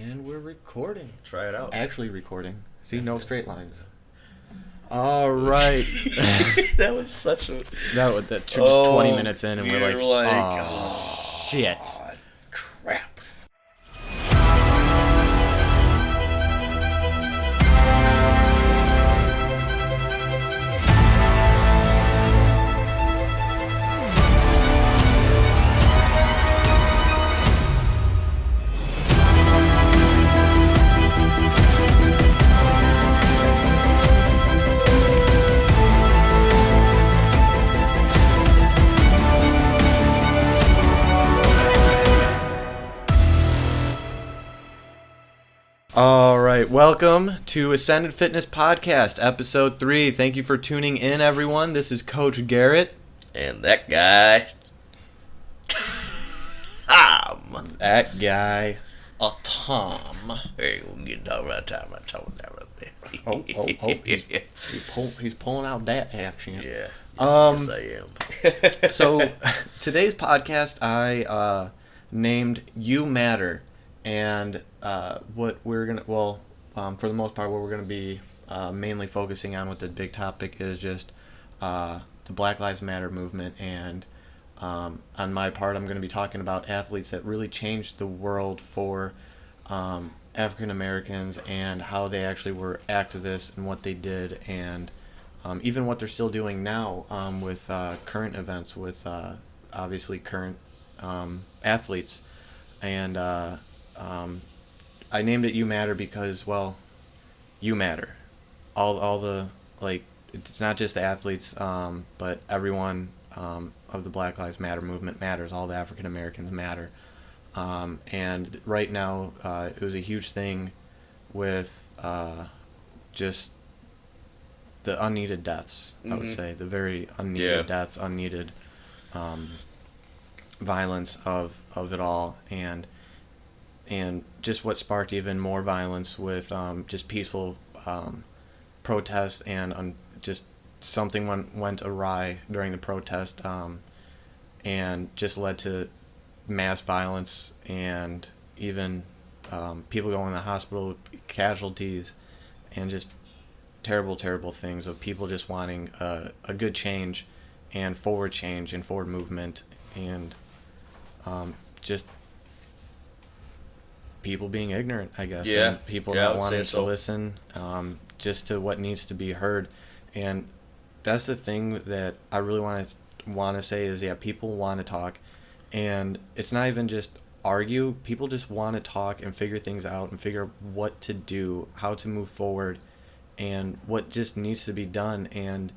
And we're recording. Try it out. Actually recording. See, no straight lines. All right. That was such a... That just 20 minutes in and we're like, oh, shit. Crap. All right, welcome to Ascended Fitness Podcast, Episode 3. Thank you for tuning in, everyone. This is Coach Garrett. And that guy... Tom. That guy. Tom. Hey, we'll get down right time. He's pulling out that action. Yeah. Yes, I am. So, today's podcast, I named You Matter. And what we're going to, for the most part, what we're going to be mainly focusing on with the big topic is just the Black Lives Matter movement. And on my part, I'm going to be talking about athletes that really changed the world for African Americans and how they actually were activists and what they did, and even what they're still doing now with current events with obviously current athletes. And I named it You Matter because, well, you matter. All the, like, it's not just the athletes, but everyone of the Black Lives Matter movement matters. All the African Americans matter. And right now, it was a huge thing with just the unneeded deaths, I would say. The very unneeded deaths, unneeded violence of it all. And just what sparked even more violence with just peaceful protests and just something went awry during the protest and just led to mass violence and even people going to the hospital, casualties, and just terrible, terrible things of people just wanting a good change and forward movement and just people being ignorant, I guess. Yeah. And people not wanting to listen just to what needs to be heard. And that's the thing that I really want to say is, people want to talk. And it's not even just argue. People just want to talk and figure things out and figure what to do, how to move forward, and what just needs to be done. And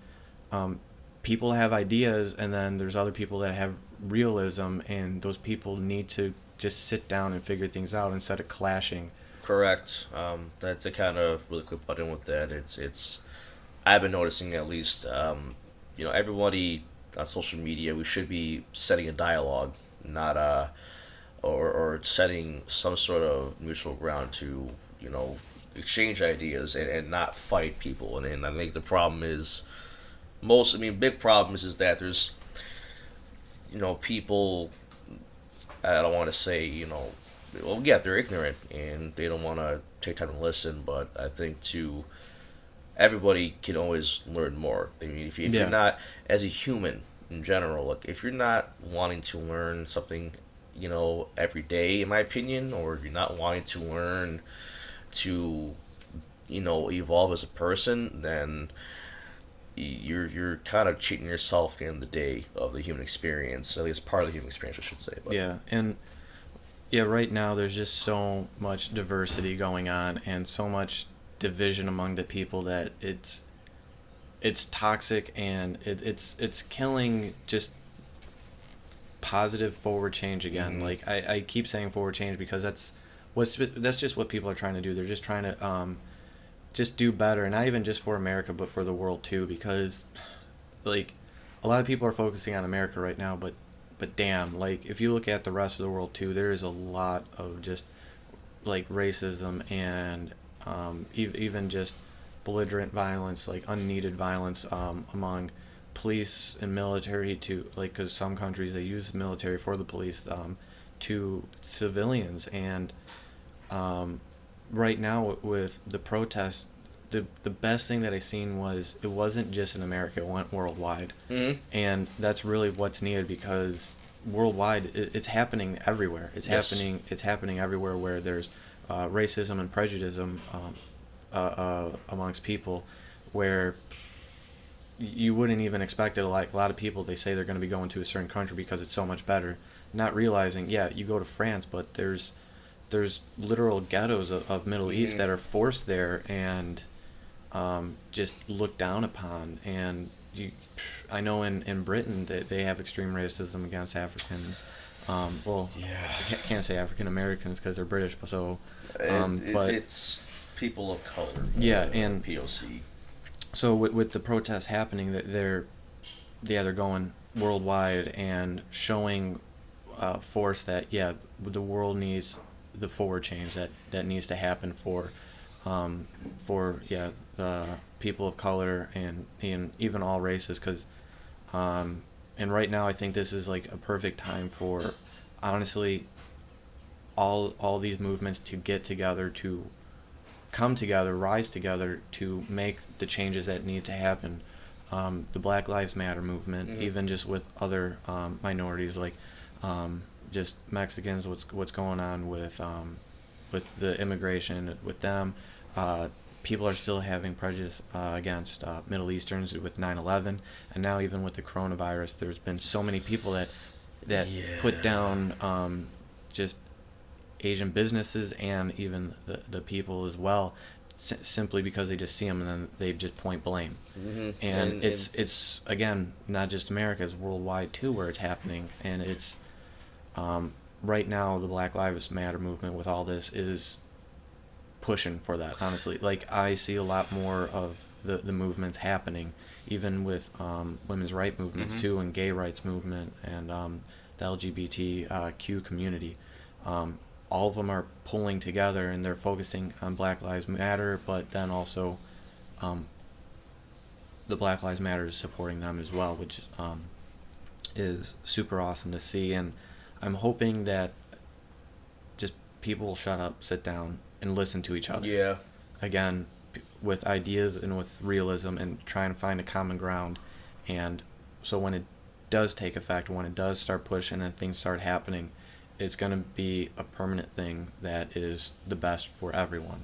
people have ideas, and then there's other people that have realism, and those people need to just sit down and figure things out instead of clashing. Correct. That's a kind of really quick button with that. It's I've been noticing, at least, everybody on social media, we should be setting a dialogue, not or setting some sort of mutual ground to, exchange ideas and not fight people. And I think the problem is big problem is that there's, people, I don't want to say, they're ignorant and they don't want to take time to listen, but I think everybody can always learn more. I mean, if you're not, as a human in general, like, if you're not wanting to learn something, every day, in my opinion, or if you're not wanting to learn to, evolve as a person, then you're kind of cheating yourself at the end of the day of the human experience, at least part of the human experience, I should say. But right now there's just so much diversity going on and so much division among the people that it's toxic, and it's killing just positive forward change again. Like I keep saying forward change because that's just what people are trying to do. They're just trying to just do better, and not even just for America, but for the world too, because like a lot of people are focusing on America right now, but damn, like, if you look at the rest of the world too, there is a lot of just like racism and even just belligerent violence, like unneeded violence among police and military, to like, because some countries they use the military for the police, to civilians. And right now with the protests, the best thing that I seen was it wasn't just in America; it went worldwide, Mm-hmm. and that's really what's needed because worldwide it's happening everywhere. Yes. It's happening everywhere where there's racism and prejudice amongst people, where you wouldn't even expect it. Like a lot of people, they say they're going to be going to a certain country because it's so much better, not realizing, yeah, you go to France, but there's literal ghettos of Middle East Mm-hmm. that are forced there and just looked down upon. And I know in Britain that they have extreme racism against Africans. Well, Yeah. I can't say African Americans because they're British, so but It's people of color. yeah, and POC. so with the protests happening, that they're going worldwide and showing force that yeah, the world needs the forward change that needs to happen for yeah, the people of color and even all races, because and right now I think this is like a perfect time for honestly all these movements to get together, to come together, rise together to make the changes that need to happen. The Black Lives Matter movement, Mm-hmm. even just with other minorities like just Mexicans, what's going on with the immigration with them. Uh, People are still having prejudice against Middle Easterns with 9/11, and now even with the coronavirus, there's been so many people that put Yeah. down just Asian businesses and even the people as well, simply because they just see them and then they just point blame. Mm-hmm. And And it's again not just America, it's worldwide too where it's happening, and it's right now the Black Lives Matter movement with all this is pushing for that. Honestly, like I see a lot more of the movements happening, even with women's right movements mm-hmm. too, and gay rights movement, and the LGBTQ community. Um, all of them are pulling together and they're focusing on Black Lives Matter, but then also um, the Black Lives Matter is supporting them as well, which is super awesome to see. And I'm hoping that just people will shut up, sit down, and listen to each other. Yeah. Again, with ideas and with realism and try and find a common ground. And so when it does take effect, when it does start pushing and things start happening, it's going to be a permanent thing that is the best for everyone.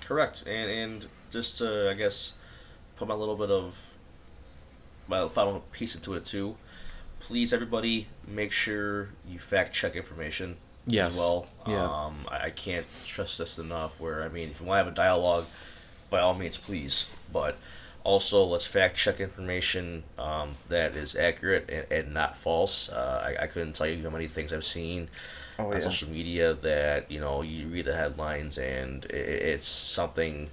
Correct. And just to, I guess, put my little bit of my final piece into it too. Please, everybody, make sure you fact check information as Yes. well. Yeah. I can't stress this enough. Where I mean, if you want to have a dialogue, by all means, please. But also, let's fact check information that is accurate and not false. I couldn't tell you how many things I've seen Oh on yeah. social media that you read the headlines and it's something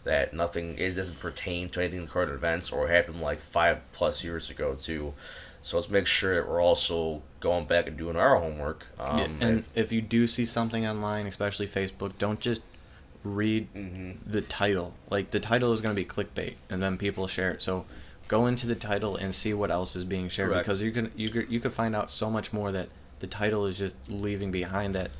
that nothing it doesn't pertain to anything in current events or happened like 5+ years ago too. So let's make sure that we're also going back and doing our homework. Yeah. And if you do see something online, especially Facebook, don't just read Mm-hmm. the title. Like the title is going to be clickbait, and then people share it. So go into the title and see what else is being shared, Correct. because you could find out so much more that the title is just leaving behind that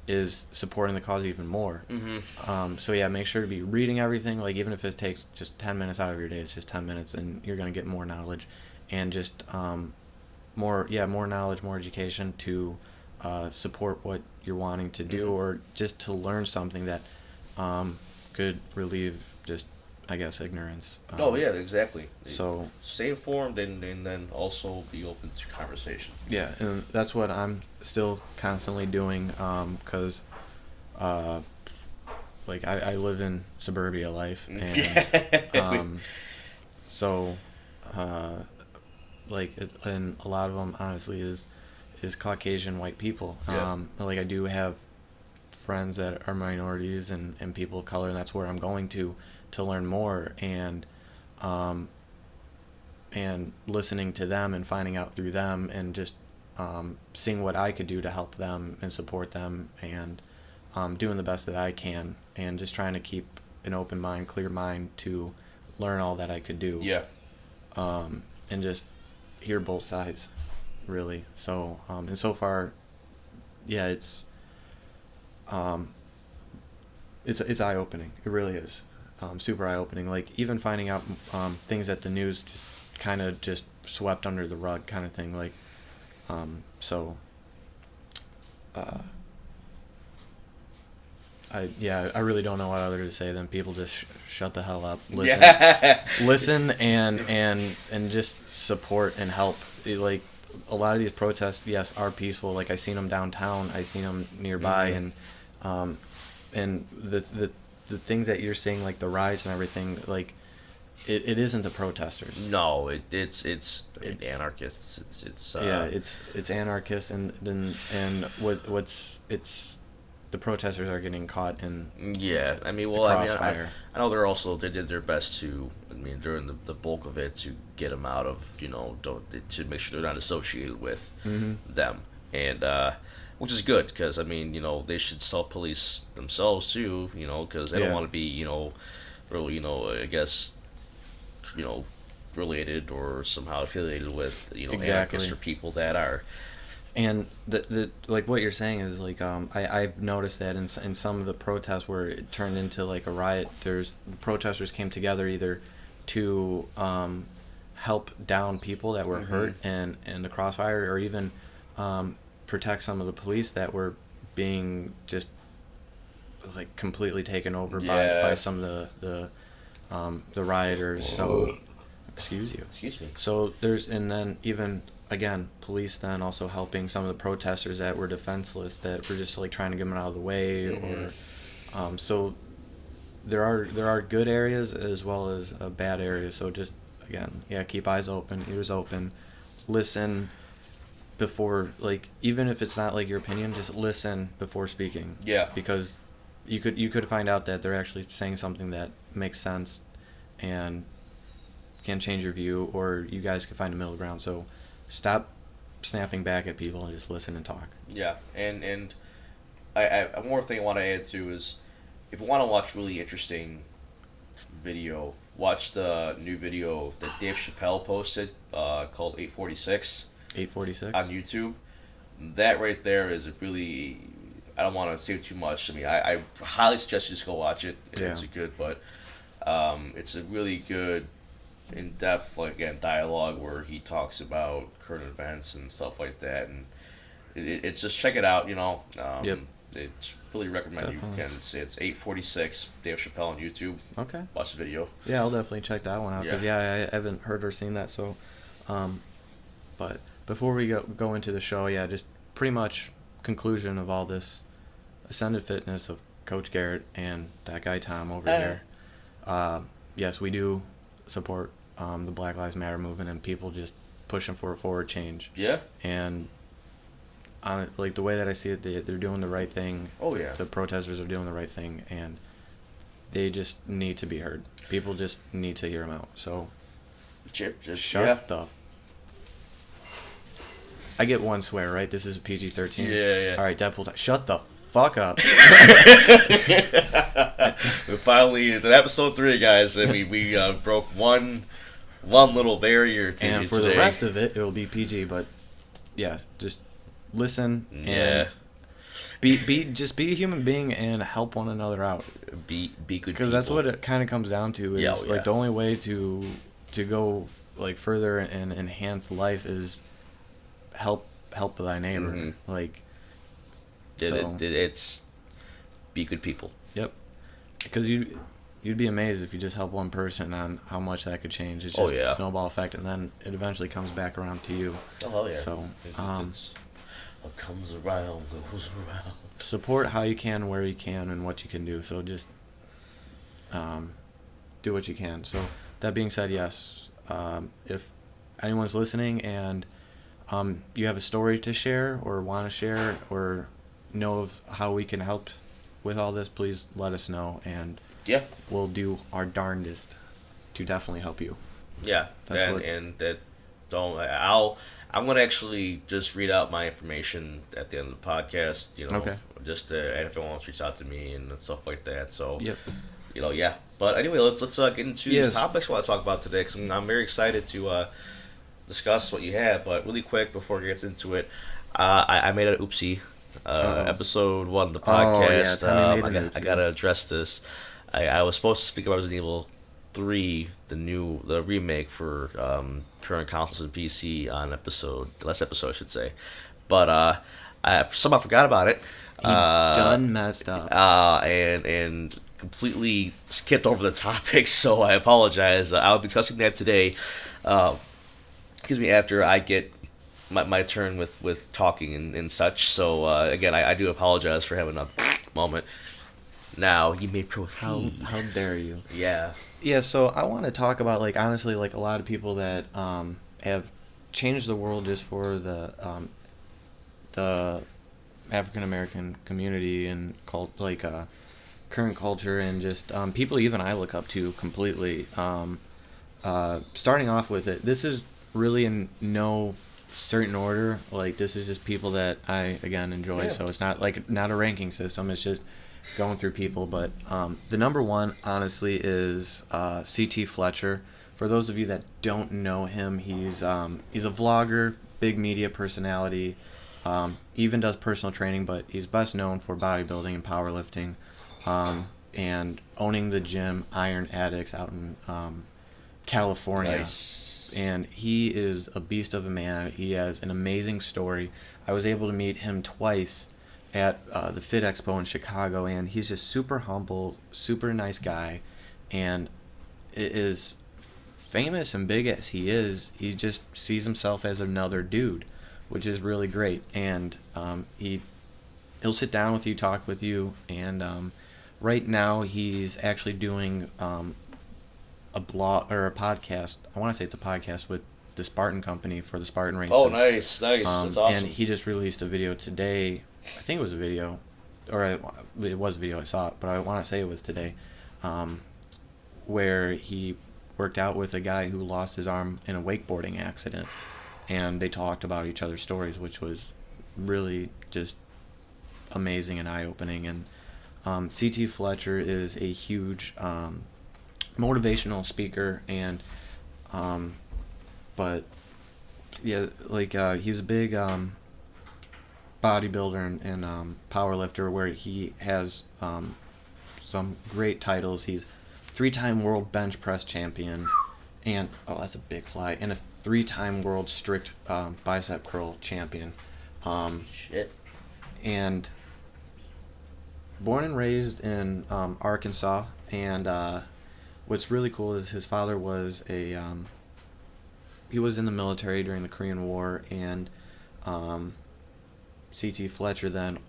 is supporting the cause even more. Mm-hmm. So yeah, make sure to be reading everything. Like even if it takes just 10 minutes out of your day, it's just 10 minutes, and you're gonna get more knowledge, and just more knowledge, more education to support what you're wanting to do, Mm-hmm. or just to learn something that could relieve just I guess ignorance. Oh yeah, exactly. So Stay informed and then also be open to conversation. yeah, and that's what I'm still constantly doing because like I live in suburbia life, and so uh, and a lot of them honestly is Caucasian white people. Yeah. Like I do have friends that are minorities and people of color, and that's where I'm going to learn more, um, and listening to them and finding out through them, and just seeing what I could do to help them and support them, and doing the best that I can, and just trying to keep an open mind, clear mind to learn all that I could do, Yeah. and just hear both sides, really. So and so far, yeah, it's it's eye opening. It really is, super eye opening. Like even finding out things that the news just kind of just swept under the rug, kind of thing. Like, so. I really don't know what other to say than people just shut the hell up, listen, listen, and just support and help. Like a lot of these protests, yes, are peaceful. Like I seen them downtown, I seen them nearby, and the things that you're seeing, like the riots and everything, like it isn't the protesters. No, it's anarchists. It's anarchists, and what's it's the protesters are getting caught in I mean, the crossfire. I know they did their best to, I mean, during the bulk of it, to get them out of, to make sure they're not associated with them, and which is good, because I mean, they should self-police themselves too, because they don't want to be, really, I guess, related or somehow affiliated with, anarchists or people that are. And the like what you're saying is like I've noticed that in some of the protests where it turned into like a riot, protesters came together either to help down people that were hurt in the crossfire, or even protect some of the police that were being just like completely taken over by some of the rioters. Whoa. So excuse me. So and then even again, police then also helping some of the protesters that were defenseless, that were just like trying to get them out of the way, or so there are good areas as well as bad areas. So just again, keep eyes open, ears open, listen before, like, even if it's not like your opinion, just listen before speaking. Yeah. Because you could find out that they're actually saying something that makes sense and can change your view, or you guys can find a middle ground. So stop snapping back at people and just listen and talk. Yeah, and I one more thing I want to add to is, if you want to watch really interesting video, watch the new video that Dave Chappelle posted called 846. 846? On YouTube. That right there is a really, I don't want to say too much. I mean, I highly suggest you just go watch it. It's a good, but it's a really good in-depth, like, again, dialogue where he talks about current events and stuff like that, and it's just, check it out, it's really recommend. Definitely. You can say it's 846 Dave Chappelle on YouTube. Okay. Watch the video. Yeah, I'll definitely check that one out, because I haven't heard or seen that. So but before we go into the show, just pretty much conclusion of all this ascended fitness of Coach Garrett and that guy Tom over there. Yes, we do support the Black Lives Matter movement and people just pushing for a forward change. Yeah. And like the way that I see it, they're doing the right thing. Oh yeah. The protesters are doing the right thing, and they just need to be heard. People just need to hear them out. So shut the. I get one swear, right? This is PG-13. Yeah. All right, Deadpool. Shut the fuck up. We finally, it's episode 3, guys, and we broke one little barrier to and for today. the rest of it will be PG, but just listen and just be a human being and help one another out. Be good, because that's what it kind of comes down to. Is like the only way to go like further and enhance life is help thy neighbor. Like it's be good people. Yep. Because you'd be amazed if you just help one person on how much that could change. It's just a snowball effect, and then it eventually comes back around to you. Oh yeah. So it's what comes around goes around. Support how you can, where you can, and what you can do. So just do what you can. So that being said, yes, if anyone's listening and you have a story to share or want to share or know of how we can help with all this, please let us know, and we'll do our darndest to definitely help you. Yeah, I'm gonna actually just read out my information at the end of the podcast. Okay. Just if anyone wants to reach out to me and stuff like that. So yep. But anyway, let's get into these topics I want to talk about today, because I'm very excited to discuss what you have. But really quick before we get into it, I made an oopsie Uh-oh. Episode 1 of the Oh yeah, podcast. Tommy made a I note too. gotta address this. I was supposed to speak about Resident Evil 3, the remake for current consoles and PC on last episode I should say, but I somehow forgot about it. He done messed up. And completely skipped over the topic, so I apologize. I'll be discussing that today. Excuse me, after I get my turn with talking and such. So again, I do apologize for having a moment. Now you may proceed. How dare you? Yeah. Yeah, so I want to talk about like honestly like a lot of people that have changed the world just for the African American community and current culture and just people even I look up to completely. Starting off with it, this is really in no certain order. Like this is just people that I again enjoy. Yeah. So it's not a ranking system. It's just going through people. But the number one honestly is CT Fletcher. For those of you that don't know him, he's a vlogger, big media personality. Even does personal training, but he's best known for bodybuilding and powerlifting, and owning the gym Iron Addicts out in California. Nice. And he is a beast of a man. He has an amazing story. I was able to meet him twice at the Fit Expo in Chicago, and he's just super humble, super nice guy, and it is famous and big as he is, he just sees himself as another dude, which is really great. And he'll sit down with you, talk with you, and right now he's actually doing a blog or a podcast. I want to say it's a podcast with the Spartan Company for the Spartan races. Oh, nice. That's awesome. And he just released a video today. I think it was a video, or it was a video. I saw it, but I want to say it was today, where he worked out with a guy who lost his arm in a wakeboarding accident, and they talked about each other's stories, which was really just amazing and eye-opening. And CT Fletcher is a huge motivational speaker, and but yeah, like he was a big bodybuilder and powerlifter, where he has some great titles. He's 3-time world bench press champion, and that's a big fly, and a 3-time world strict bicep curl champion. Shit. And born and raised in Arkansas, and what's really cool is his father was he was in the military during the Korean War, and CT Fletcher then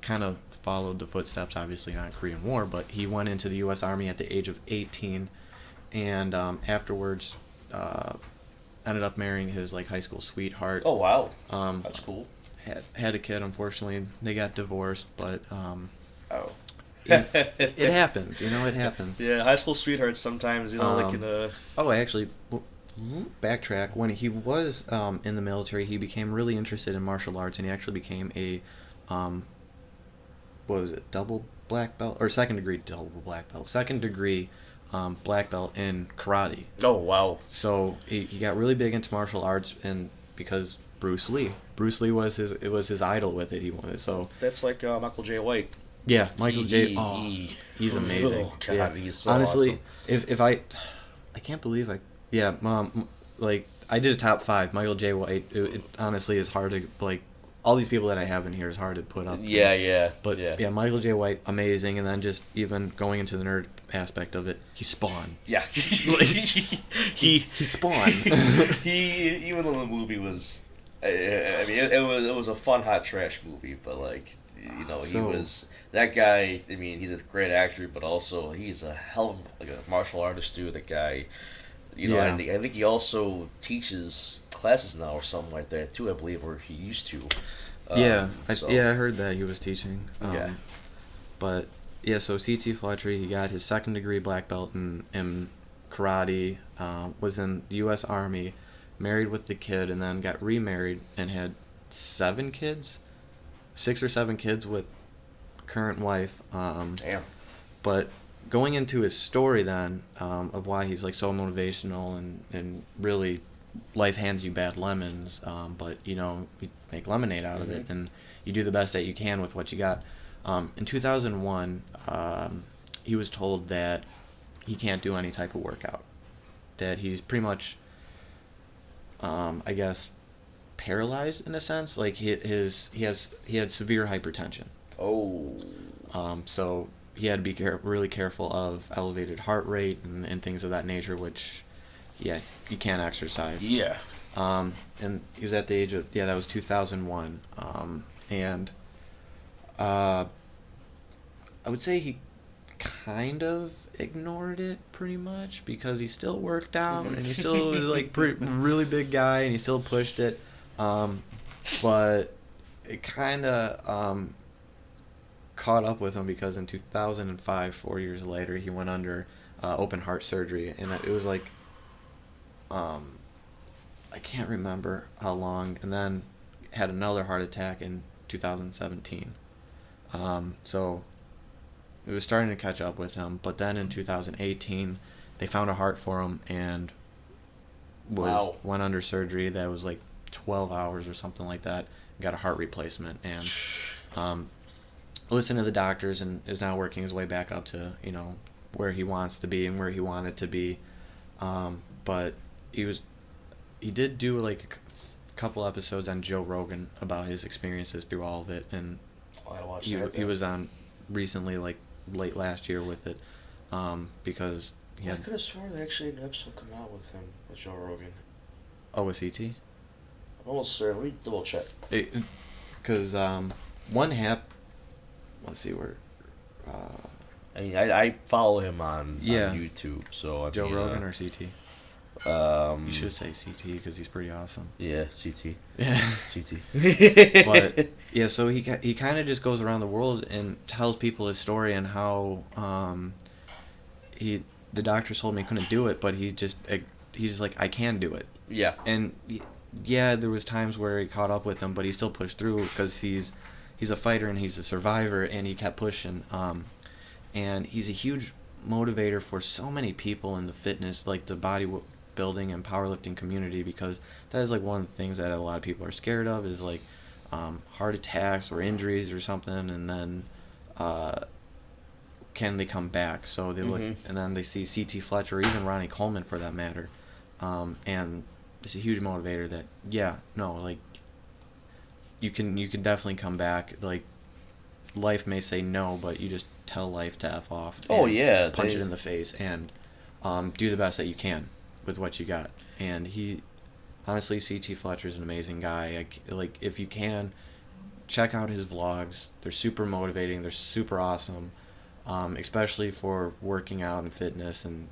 kind of followed the footsteps, obviously not Korean War, but he went into the U.S. Army at the age of 18, and afterwards ended up marrying his high school sweetheart. Oh, wow. That's cool. Had a kid. Unfortunately, they got divorced, but Oh. it happens. It happens. Yeah, high school sweethearts sometimes, they can... Oh, actually, backtrack. When he was in the military, he became really interested in martial arts, and he actually became a what was it, double black belt or second degree black belt in karate. Oh, wow. So he got really big into martial arts, and because Bruce Lee was his idol with it. He wanted so. That's like Michael J. White. Yeah, Michael J. He's amazing. Oh, God, yeah. he's so honestly, awesome. if I can't believe I did a top 5. Michael J. White. It honestly is hard to all these people that I have in here is hard to put up. Yeah. But yeah, Michael J. White, amazing, and then just even going into the nerd aspect of it, he spawned. Yeah. He spawned. Even though the movie was, I mean, it was a fun hot trash movie, but he was that guy. I mean, he's a great actor, but also he's a hell of a martial artist too. That guy, Yeah. and I think he also teaches classes now or something like that too. I believe, or he used to. I heard that he was teaching. Yeah. But yeah, so CT Fletcher, he got his 2nd degree black belt in karate. Was in the U.S. Army, married with the kid, and then got remarried and had 7 kids, 6 or 7 kids with current wife. Damn. But going into his story then of why he's so motivational and really life hands you bad lemons, but you make lemonade out of it, and you do the best that you can with what you got. In 2001, he was told that he can't do any type of workout. That he's pretty much, I guess, paralyzed in a sense. Like he had severe hypertension. Oh. So he had to be really careful of elevated heart rate and things of that nature, which, yeah, you can't exercise. Yeah. And he was at the age of, that was 2001. And I would say he kind of ignored it pretty much because he still worked out and he still was like really big guy and he still pushed it. But it kind of caught up with him because in 2005, 4 years later, he went under open heart surgery, and it was like I can't remember how long, and then had another heart attack in 2017. So it was starting to catch up with him, but then in 2018 they found a heart for him and went under surgery that was like 12 hours or something like that, got a heart replacement, and listened to the doctors and is now working his way back up to, where he wants to be and where he wanted to be. But he did do like a couple episodes on Joe Rogan about his experiences through all of it, and he was on recently, like late last year, with it, because I could have sworn they actually had an episode come out with him, with Joe Rogan. Oh, with CT? I'm almost certain. Let me double check. Because one happened. Let's see where. I mean, I follow him on YouTube, so Joe Rogan or CT? You should say CT because he's pretty awesome. Yeah, CT. Yeah, CT. But yeah, so he kind of just goes around the world and tells people his story and how the doctors told me he couldn't do it, but he's like, I can do it. Yeah. And yeah, there was times where he caught up with him, but he still pushed through because he's a fighter and he's a survivor, and he kept pushing. And he's a huge motivator for so many people in the fitness, like the bodybuilding and powerlifting community, because that is like one of the things that a lot of people are scared of is like heart attacks or injuries or something, and then can they come back? So they look, and then they see C.T. Fletcher or even Ronnie Coleman for that matter, and it's a huge motivator that like you can definitely come back. Like life may say no, but you just tell life to F off. Oh yeah, punch it in the face and do the best that you can with what you got. And he, honestly, C.T. Fletcher's an amazing guy. Like if you can, check out his vlogs. They're super motivating. They're super awesome, especially for working out and fitness. And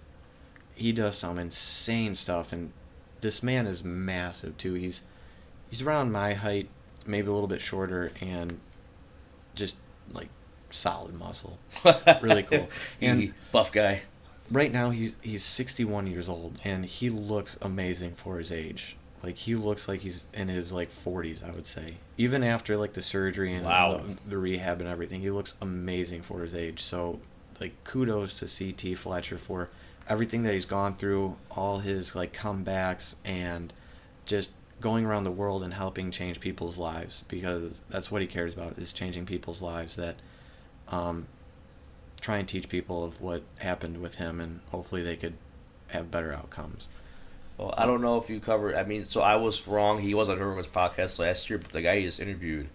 he does some insane stuff. And this man is massive too. He's around my height, maybe a little bit shorter, and just like solid muscle. Really cool. And buff guy. Right now he's 61 years old and he looks amazing for his age. Like he looks like he's in his like 40s, I would say. Even after like the surgery and the rehab and everything, he looks amazing for his age. So like kudos to C.T. Fletcher for everything that he's gone through, all his like comebacks, and just going around the world and helping change people's lives, because that's what he cares about, is changing people's lives. That try and teach people of what happened with him, and hopefully they could have better outcomes. Well, I don't know if you covered. I mean, so I was wrong. He was on Herman's podcast last year, but the guy he just interviewed,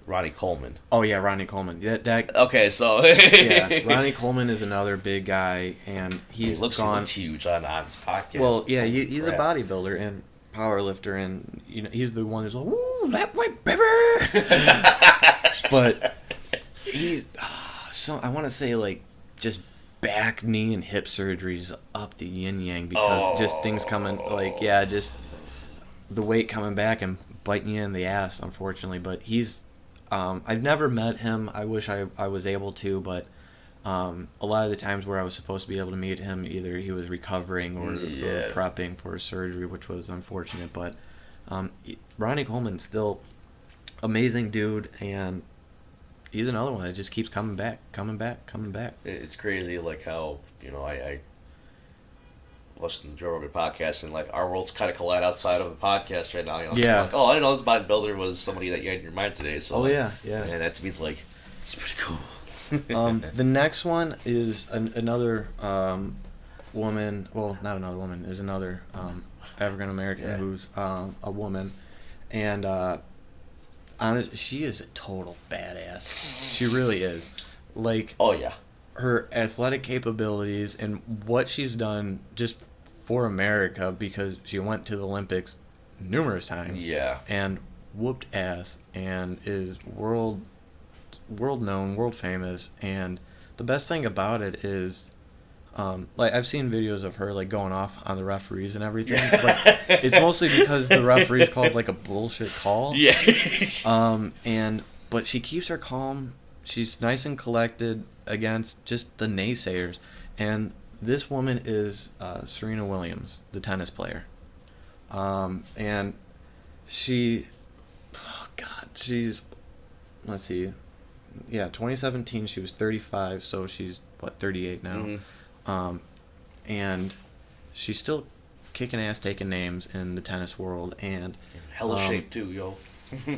Ronnie Coleman. Oh yeah, Ronnie Coleman. That okay, so yeah, Ronnie Coleman is another big guy, and he looks huge on his podcast. Well, yeah, he's a bodybuilder and powerlifter, and he's the one who's like, "Ooh, that way, baby." But he's so, I want to say, like, just back, knee, and hip surgeries up the yin yang, because just things coming, like, just the weight coming back and biting you in the ass, unfortunately. But he's I've never met him. I wish I was able to, but a lot of the times where I was supposed to be able to meet him, either he was recovering or prepping for a surgery, which was unfortunate. But Ronnie Coleman's still amazing dude, and he's another one that just keeps coming back. It's crazy, like how I listen to Joe Rogan podcast, and like our worlds kind of collide outside of the podcast right now. You know, it's Yeah. like, oh, I didn't know this bodybuilder was somebody that you had in your mind today. So, Oh yeah, yeah. and that to me is like, it's pretty cool. The next one is another woman. Well, not another woman. Is another African American who's a woman, and honest, she is a total badass. She really is. Like, Oh yeah. her athletic capabilities and what she's done just for America, because she went to the Olympics numerous times. Yeah. And whooped ass and is world known, world famous. And the best thing about it is, like, I've seen videos of her like going off on the referees and everything, but it's mostly because the referees called like a bullshit call. Yeah. But she keeps her calm. She's nice and collected against just the naysayers. And this woman is Serena Williams, the tennis player. And she, oh God, she's, let's see, yeah, 2017 she was 35, so she's, what, 38 now? Mm-hmm. And she's still kicking ass, taking names in the tennis world. And Hella shape too, yo.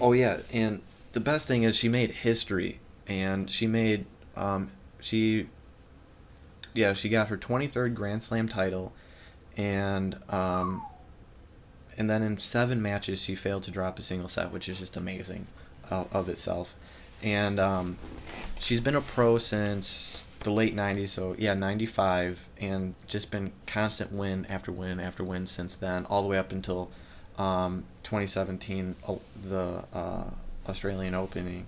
oh yeah, and the best thing is she made history. And she made, she got her 23rd Grand Slam title, and then in 7 matches she failed to drop a single set, which is just amazing of itself. And she's been a pro since the late 90s, so yeah, 95, and just been constant win after win after win since then, all the way up until 2017, the Australian Opening.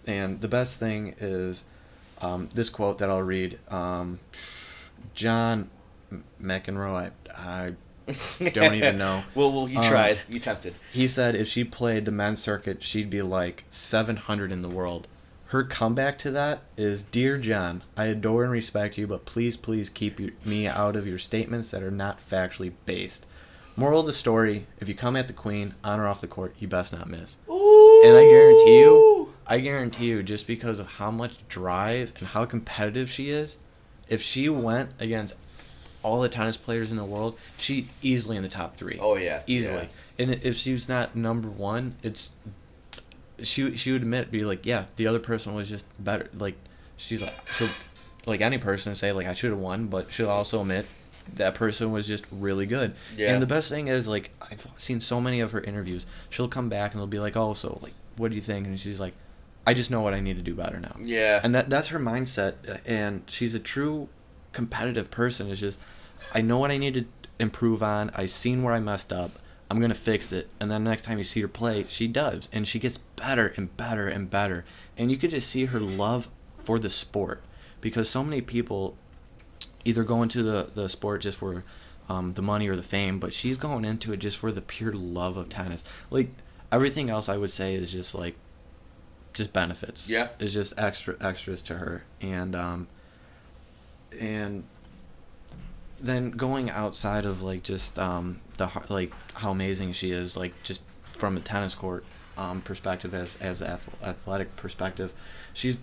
And the best thing is this quote that I'll read. John McEnroe, I don't even know. Well, you tried. You tempted. He said if she played the men's circuit, she'd be like 700 in the world. Her comeback to that is, "Dear John, I adore and respect you, but please keep me out of your statements that are not factually based. Moral of the story, if you come at the queen, on or off the court, you best not miss." Ooh. And I guarantee you, just because of how much drive and how competitive she is, if she went against all the tennis players in the world, she'd easily in the top 3. Oh yeah, easily. Yeah. And if she was not number 1, she would admit, be like, yeah, the other person was just better. Like, she'll like any person say like, I should have won, but she'll also admit that person was just really good. Yeah. And the best thing is, like, I've seen so many of her interviews. She'll come back and they'll be like, oh, so like, what do you think? And she's like, I just know what I need to do better now. Yeah. And that's her mindset. And she's a true competitive person. It's just, I know what I need to improve on. I've seen where I messed up. I'm going to fix it. And then next time you see her play, she does. And she gets better and better and better. And you could just see her love for the sport. Because so many people either go into the sport just for the money or the fame, but she's going into it just for the pure love of tennis. Like, everything else I would say is just like, just benefits. Yeah. It's just extras to her. And then going outside of like just like how amazing she is, like just from a tennis court perspective, as athletic perspective, she's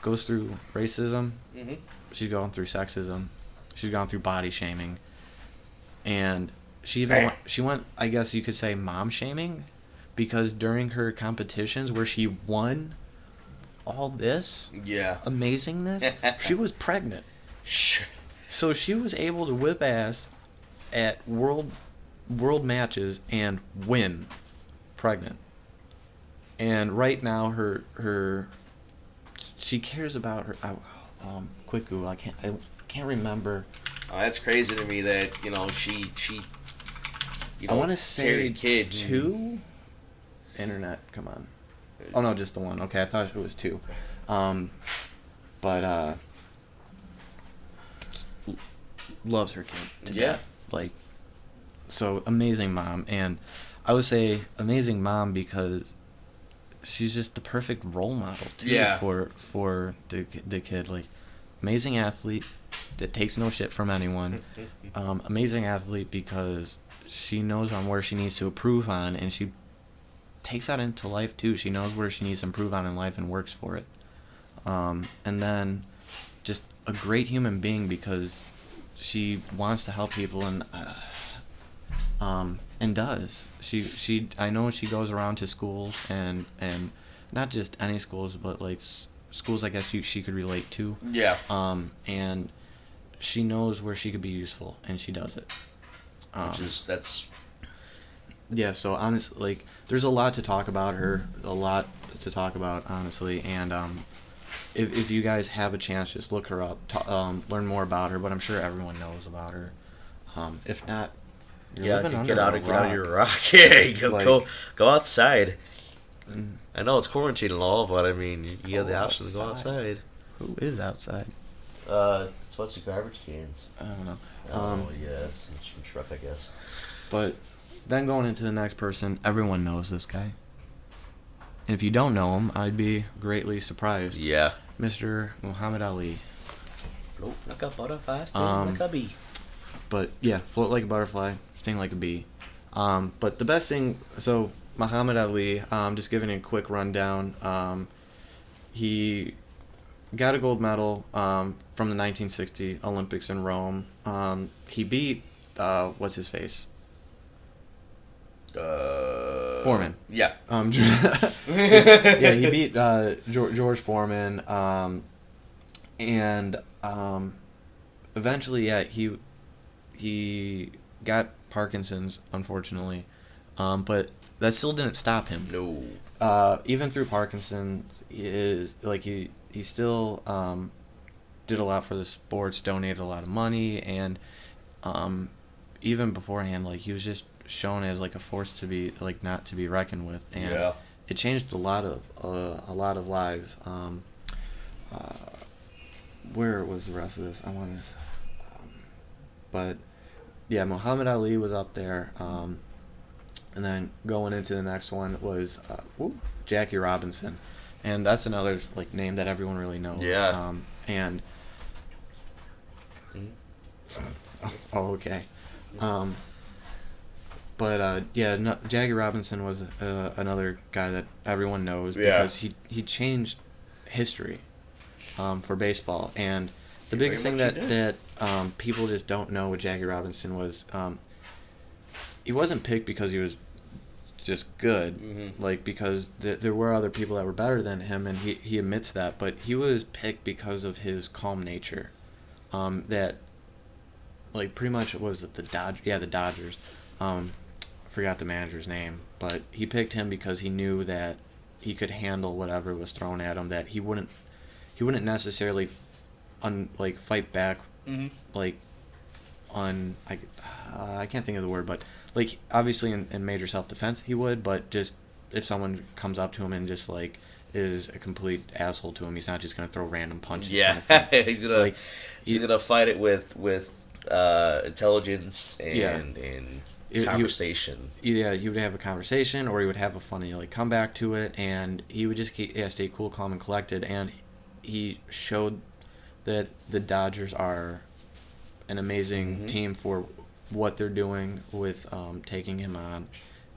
goes through racism. Mm-hmm. She's going through sexism. She's gone through body shaming, and she went, I guess you could say, mom shaming, because during her competitions where she won all this amazingness, she was pregnant. Sure. So she was able to whip ass at world matches and win pregnant. And right now she cares about her quick Google, I can't remember. Oh, that's crazy to me that she I want to say kid 2. Internet, come on. Oh no, just the 1. Okay, I thought it was 2. But loves her kid to death. Like, so amazing mom. And I would say amazing mom because she's just the perfect role model too for the kid. Like, amazing athlete that takes no shit from anyone. Amazing athlete because she knows on where she needs to improve on, and she takes that into life too. She knows where she needs to improve on in life and works for it. And then just a great human being because she wants to help people and does. I know she goes around to schools and not just any schools, but like schools I guess she could relate to. Yeah. And she knows where she could be useful, and she does it. That's. Yeah, so honestly, like, there's a lot to talk about her, a lot to talk about, honestly, and if you guys have a chance, just look her up, learn more about her, but I'm sure everyone knows about her. If not, you're living under get out a of your rock. rock. Yeah, Like, go outside. I know it's quarantine and all, but I mean, you have the option to go outside. Who is outside? It's what's the garbage cans? I don't know. Yeah, it's some truck, I guess. But then going into the next person, everyone knows this guy. And if you don't know him, I'd be greatly surprised. Yeah. Mr. Muhammad Ali. Float like a butterfly, sting like a bee. But yeah, float like a butterfly, sting like a bee. But the best thing, so Muhammad Ali, just giving a quick rundown. He got a gold medal from the 1960 Olympics in Rome. He beat what's his face? Foreman. Yeah. Yeah, he beat George Foreman, and eventually, yeah, he got Parkinson's, unfortunately, but that still didn't stop him. No. Even through Parkinson's, he still did a lot for the sports, donated a lot of money, and even beforehand, like, he was just shown as like a force to be like not to be reckoned with, and it changed a lot of lives. Where was the rest of this? I want to, but yeah, Muhammad Ali was up there, and then going into the next one was Jackie Robinson, and that's another like name that everyone really knows. Yeah. And oh, okay. But yeah, no, Jackie Robinson was another guy that everyone knows because he changed history for baseball. And the biggest thing that people just don't know with Jackie Robinson was he wasn't picked because he was just good, like because there were other people that were better than him, and he admits that. But he was picked because of his calm nature. That like pretty much was the Dodgers. Forgot the manager's name, but he picked him because he knew that he could handle whatever was thrown at him. That he wouldn't necessarily fight back, I can't think of the word, but like obviously in major self-defense he would, but just if someone comes up to him and just like is a complete asshole to him, he's not just gonna throw random punches. Yeah, kind of thing. he's gonna fight it with intelligence and conversation. He would have a conversation, or he would have a funny like comeback to it, and he would just stay cool, calm, and collected. And he showed that the Dodgers are an amazing team for what they're doing with taking him on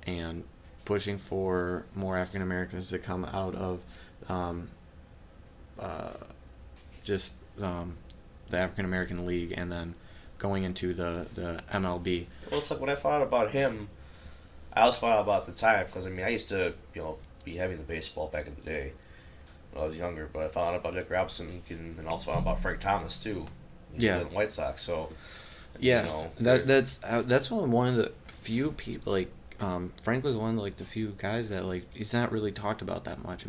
and pushing for more African Americans to come out of the African American League, and then going into the MLB. Well, it's like when I found out about him, I also found out about the time, because I mean I used to be heavy in the baseball back in the day when I was younger, but I found out about Nick Robinson and also found out about Frank Thomas too. Yeah, the White Sox. So yeah, that's one of the few people like. Frank was one of like the few guys that like he's not really talked about that much.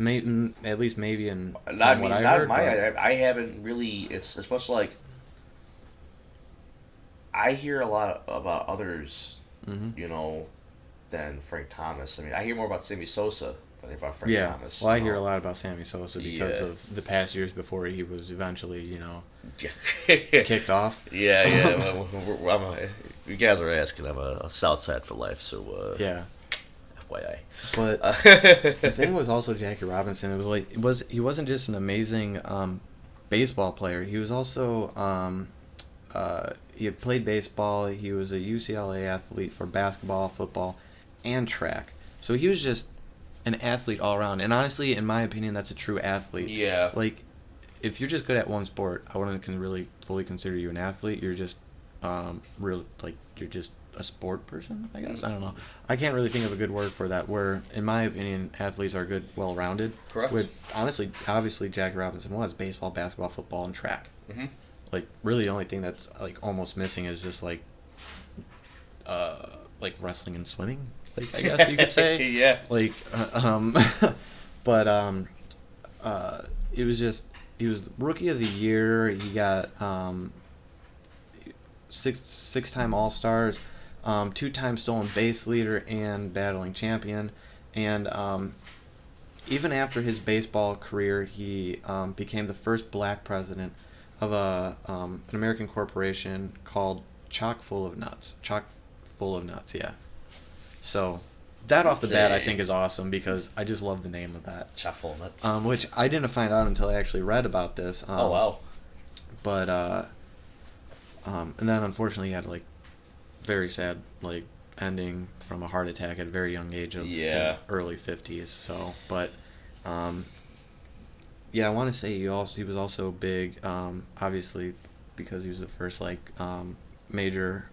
At least maybe in what I heard. I haven't really. It's much like I hear a lot about others, than Frank Thomas. I mean, I hear more about Sammy Sosa than about Frank Thomas. Well, I hear a lot about Sammy Sosa because of the past years before he was eventually, kicked off. Yeah. You guys are asking. I'm a Southside for life, so yeah. FYI. But the thing was also Jackie Robinson. He wasn't just an amazing baseball player. He was also he had played baseball. He was a UCLA athlete for basketball, football, and track. So he was just an athlete all around. And honestly, in my opinion, that's a true athlete. Yeah. Like, if you're just good at one sport, I wouldn't can really fully consider you an athlete. You're just real like you're just a sport person, I guess. I don't know. I can't really think of a good word for that. Where, in my opinion, athletes are good, well-rounded. Correct. With honestly, obviously, Jackie Robinson was baseball, basketball, football, and track. Mm-hmm. Like, really, the only thing that's like almost missing is just like wrestling and swimming. Like, I guess you could say. Yeah. Like, but it was just he was rookie of the year. He got six-time All-Stars. 2-time stolen base leader and battling champion, and even after his baseball career, he became the first black president of an American corporation called Chock full of nuts, yeah. So that off the bat, I think, is awesome because I just love the name of that. Chock full of nuts. Which I didn't find out until I actually read about this. Oh wow. But and then unfortunately, he had like very sad ending from a heart attack at a very young age of early 50s. So, but I want to say he was also big, obviously because he was the first major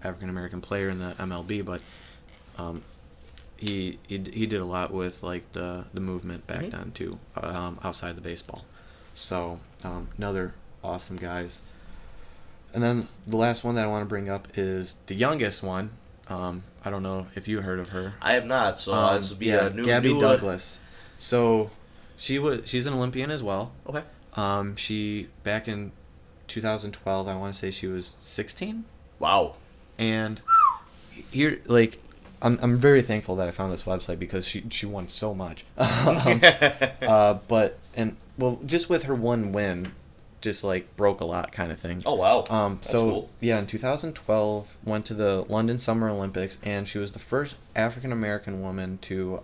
African American player in the MLB, but he did a lot with the movement back then too, outside the baseball. So another awesome guys. And then the last one that I want to bring up is the youngest one. I don't know if you heard of her. I have not, so this would be a new Gabby Douglas. So she's an Olympian as well. Okay. She back in 2012, I want to say she was 16. Wow. And here, I'm very thankful that I found this website because she won so much. Just with her one win, just broke a lot kind of thing. Oh wow. That's cool. Yeah, in 2012 went to the London Summer Olympics, and she was the first African American woman to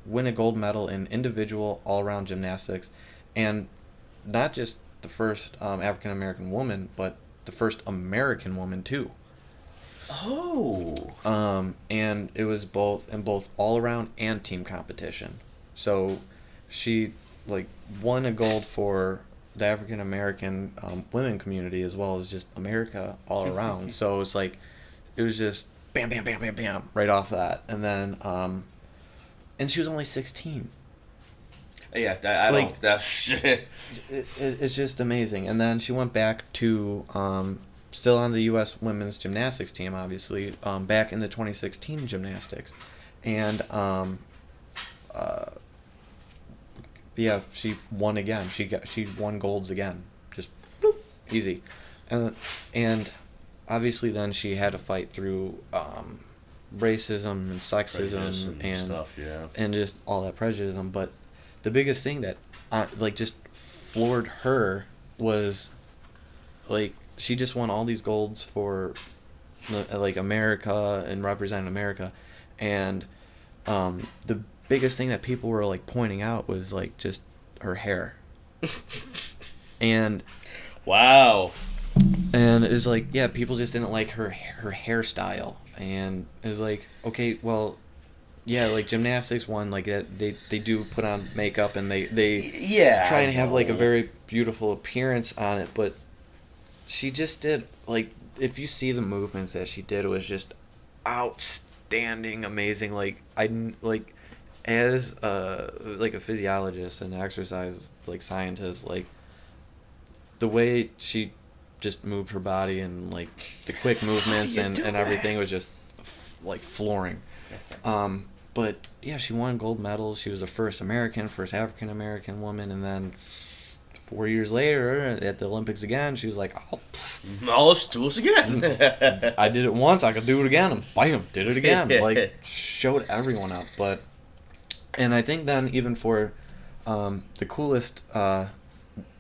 win a gold medal in individual all-around gymnastics, and not just the first African American woman, but the first American woman too. Oh. And it was both all-around and team competition. So she won a gold for the African American women community as well as just America all around. So it's it was just bam, bam, bam, bam, bam right off that, and then and she was only 16. Yeah, I don't. That's shit. It's just amazing. And then she went back to still on the U.S. women's gymnastics team, obviously, back in the 2016 gymnastics, and yeah, she won again. She won golds again. Just bloop, easy. And obviously then she had to fight through racism and sexism and stuff, yeah. And just all that prejudice. But the biggest thing that just floored her was she just won all these golds for America and representing America, and the biggest thing that people were pointing out was just her hair. And wow. And it's people just didn't like her hairstyle, and it was okay, well, yeah, gymnastics one they do put on makeup and they try and have a very beautiful appearance on it, but she just did if you see the movements that she did, it was just outstanding, amazing. As a physiologist and exercise scientist, the way she just moved her body and the quick movements and everything was just flooring. But yeah, she won gold medals. She was the first African American woman, and then 4 years later at the Olympics again, she was let's do this again. I did it once, I could do it again, and bam, did it again. Showed everyone up. And I think then even for the coolest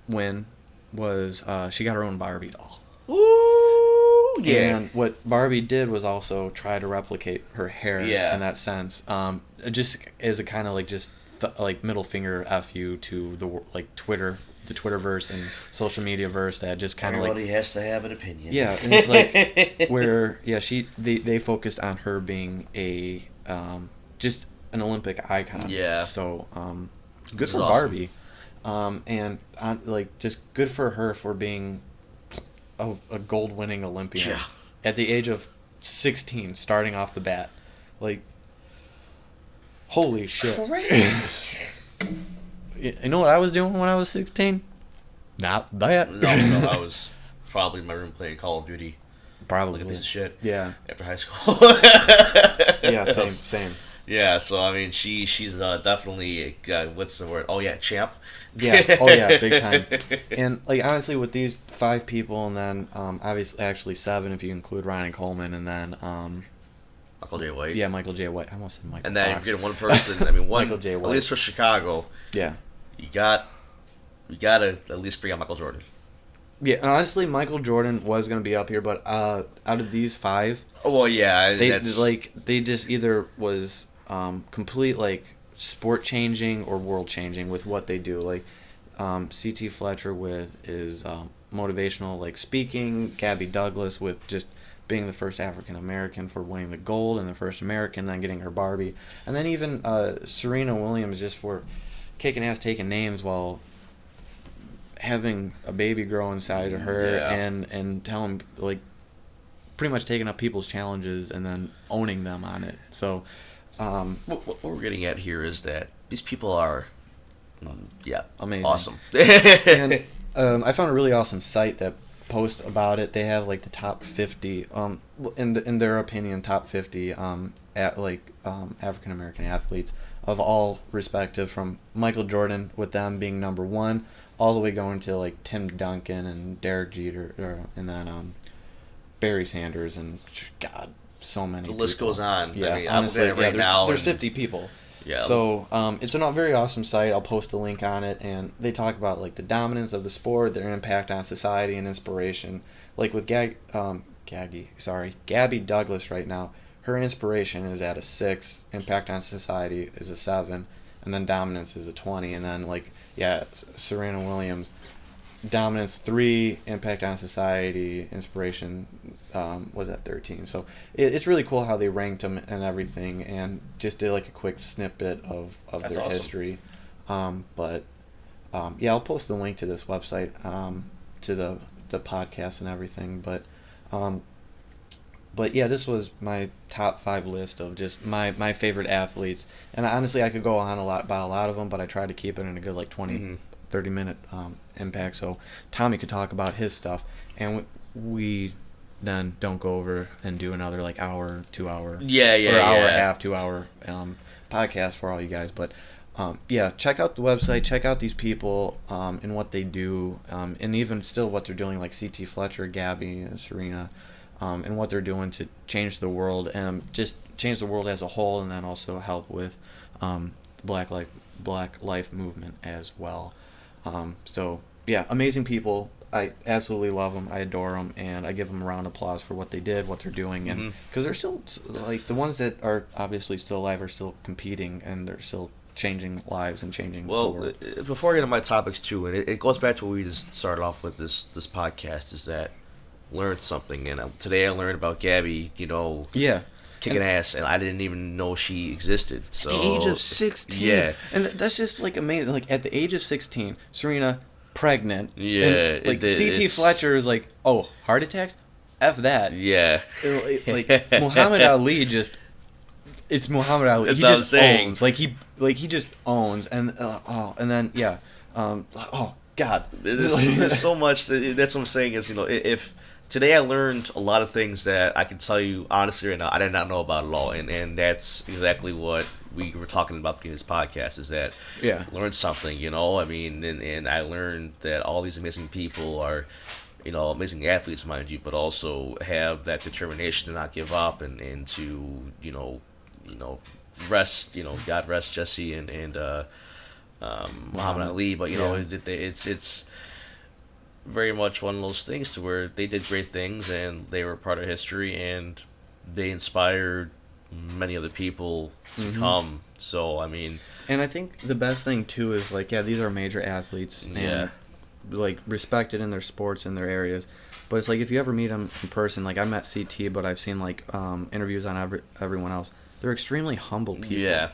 win was she got her own Barbie doll. Ooh, yeah. And what Barbie did was also try to replicate her hair in that sense. Just as a kind of middle finger F you to the Twitter, the Twitterverse and social media verse that just kind of everybody has to have an opinion. Yeah, and it's where they focused on her being a just an Olympic icon. Yeah. So good for awesome. Barbie. And like just good for her for being a gold-winning Olympian Yeah. at the age of 16, starting off the bat. Like, holy shit! Crazy. You know what I was doing when I was 16? Not that. No, I was probably in my room playing Call of Duty. Probably Like a piece of shit. Yeah. After high school. Yeah. Same. Yeah. So I mean, she's definitely what's the word? Oh yeah, champ. Yeah. Oh yeah, big time. And like honestly, with these 5 people, and then obviously actually 7 if you include Ryan Coleman, and then Michael J. White. yeah, Michael J. White. I almost said Michael. And then Fox. if you're getting one person, I mean, one Michael J. at White. least for Chicago, Yeah. you gotta at least bring out Michael Jordan. Yeah. And honestly, Michael Jordan was gonna be up here, but out of these 5, Oh well, yeah, they that's they just either was complete like sport changing or world changing with what they do. Like C.T. Fletcher with his motivational like speaking, Gabby Douglas with just being the first African American for winning the gold and the first American, then getting her Barbie, and then even Serena Williams just for kicking ass, taking names while having a baby grow inside of her, Yeah. and telling like pretty much taking up people's challenges and then owning them on it. So what we're getting at here is that these people are, yeah, amazing. awesome. And I found a really awesome site that posts about it. They have like the top 50, in their opinion, top 50 African American athletes of all respective, from Michael Jordan with them being number 1, all the way going to like Tim Duncan and Derek Jeter, and then Barry Sanders, and God, so many. The list people. goes on. Yeah, I mean, honestly, I'm looking at it right now. there's and- 50 people. Yeah. So it's a very awesome site. I'll post a link on it, and they talk about like the dominance of the sport, their impact on society, and inspiration. Like with Gabby Douglas right now, her inspiration is at a 6, impact on society is a 7, and then dominance is a 20, and then like Serena Williams, dominance 3, impact on society, inspiration was at 13. So it's really cool how they ranked them and everything, and just did like a quick snippet of That's their awesome. history. Yeah, I'll post the link to this website, to the podcast and everything. But yeah, this was my top 5 list of just my favorite athletes, and honestly I could go on about a lot of them, but I tried to keep it in a good like 20 30 minute impact, so Tommy could talk about his stuff, and we then don't go over and do another like hour, 2 hour, Yeah, or hour and a yeah. half, 2 hour podcast for all you guys. But yeah, check out the website, check out these people and what they do, and even still what they're doing, like C.T. Fletcher, Gabby, Serena, and what they're doing to change the world, and just change the world as a whole, and then also help with Black Life movement as well. So yeah, amazing people. I absolutely love them. I adore them, and I give them a round of applause for what they did, what they're doing, and because they're still like the ones that are obviously still alive are still competing, and they're still changing lives and changing the Well, world. before I get into my topics too, and it goes back to what we just started off with this podcast, is that learn something. And today I learned about Gabby, Yeah. kicking ass, and I didn't even know she existed. So At the age of 16. Yeah. And that's just like amazing. Like at the age of 16, Serena pregnant. Yeah, And, like C.T. it's- Fletcher is like, oh, heart attacks? F that. Yeah. Like Muhammad Ali just. It's Muhammad Ali. That's He what I'm just saying. owns. He just owns, and and then yeah, oh God. There's so much. That's what I'm saying is, if today I learned a lot of things that I can tell you honestly right now I did not know about at all, and that's exactly what we were talking about in this podcast, is that Yeah. learn something, I mean, and I learned that all these amazing people are, amazing athletes, mind you, but also have that determination to not give up, and to, rest, God rest Jesse and Muhammad Ali, but Yeah. it's very much one of those things to where they did great things and they were part of history and they inspired many other people to come. So I mean, And I think the best thing too is like, yeah, these are major athletes and Yeah. like respected in their sports in their areas. But it's like if you ever meet them in person, like I met CT, but I've seen like interviews on everyone else. They're extremely humble people. yeah,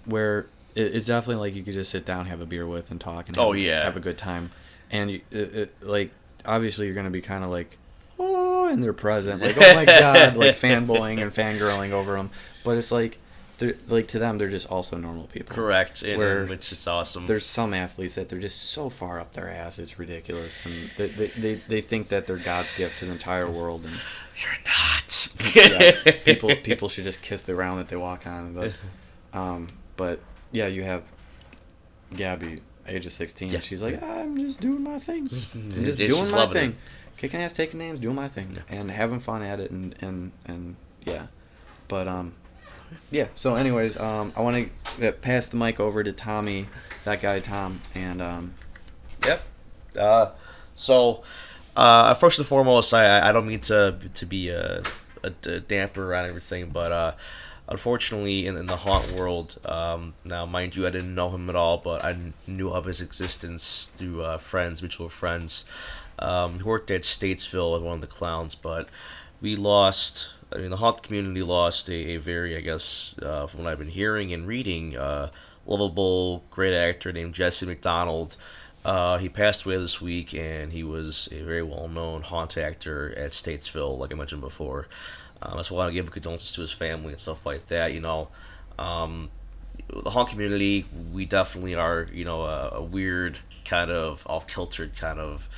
Where it's definitely like you could just sit down, have a beer with, and talk, and Oh yeah. have a good time. And like obviously you're gonna be kind of like, oh, in their present, like, oh my god, like fanboying and fangirling over them. But it's like, they're like, to them, they're just also normal people. Correct. Where Which is awesome. There's some athletes that they're just so far up their ass, it's ridiculous, and they think that they're God's gift to the entire world, and You're not. yeah, people should just kiss the ground that they walk on. But yeah, you have Gabby, age of 16. Yeah. She's like, I'm just doing my thing. I'm just Yeah, doing she's my loving thing. it. Kicking ass, taking names, doing my thing, and having fun at it, and yeah. But yeah. So, anyways, I want to pass the mic over to Tommy, that guy Tom, and Yep. So, first and foremost, I don't mean to be a damper on everything, but unfortunately, in the haunt world, now mind you, I didn't know him at all, but I knew of his existence through friends, mutual friends. He worked at Statesville as one of the clowns, but we lost. I mean, the haunt community lost a very, I guess, from what I've been hearing and reading, lovable, great actor named Jesse McDonald. He passed away this week, and he was a very well-known haunt actor at Statesville, like I mentioned before. So I want to give condolences to his family and stuff like that. The haunt community, we definitely are, a weird kind of off-kiltered kind of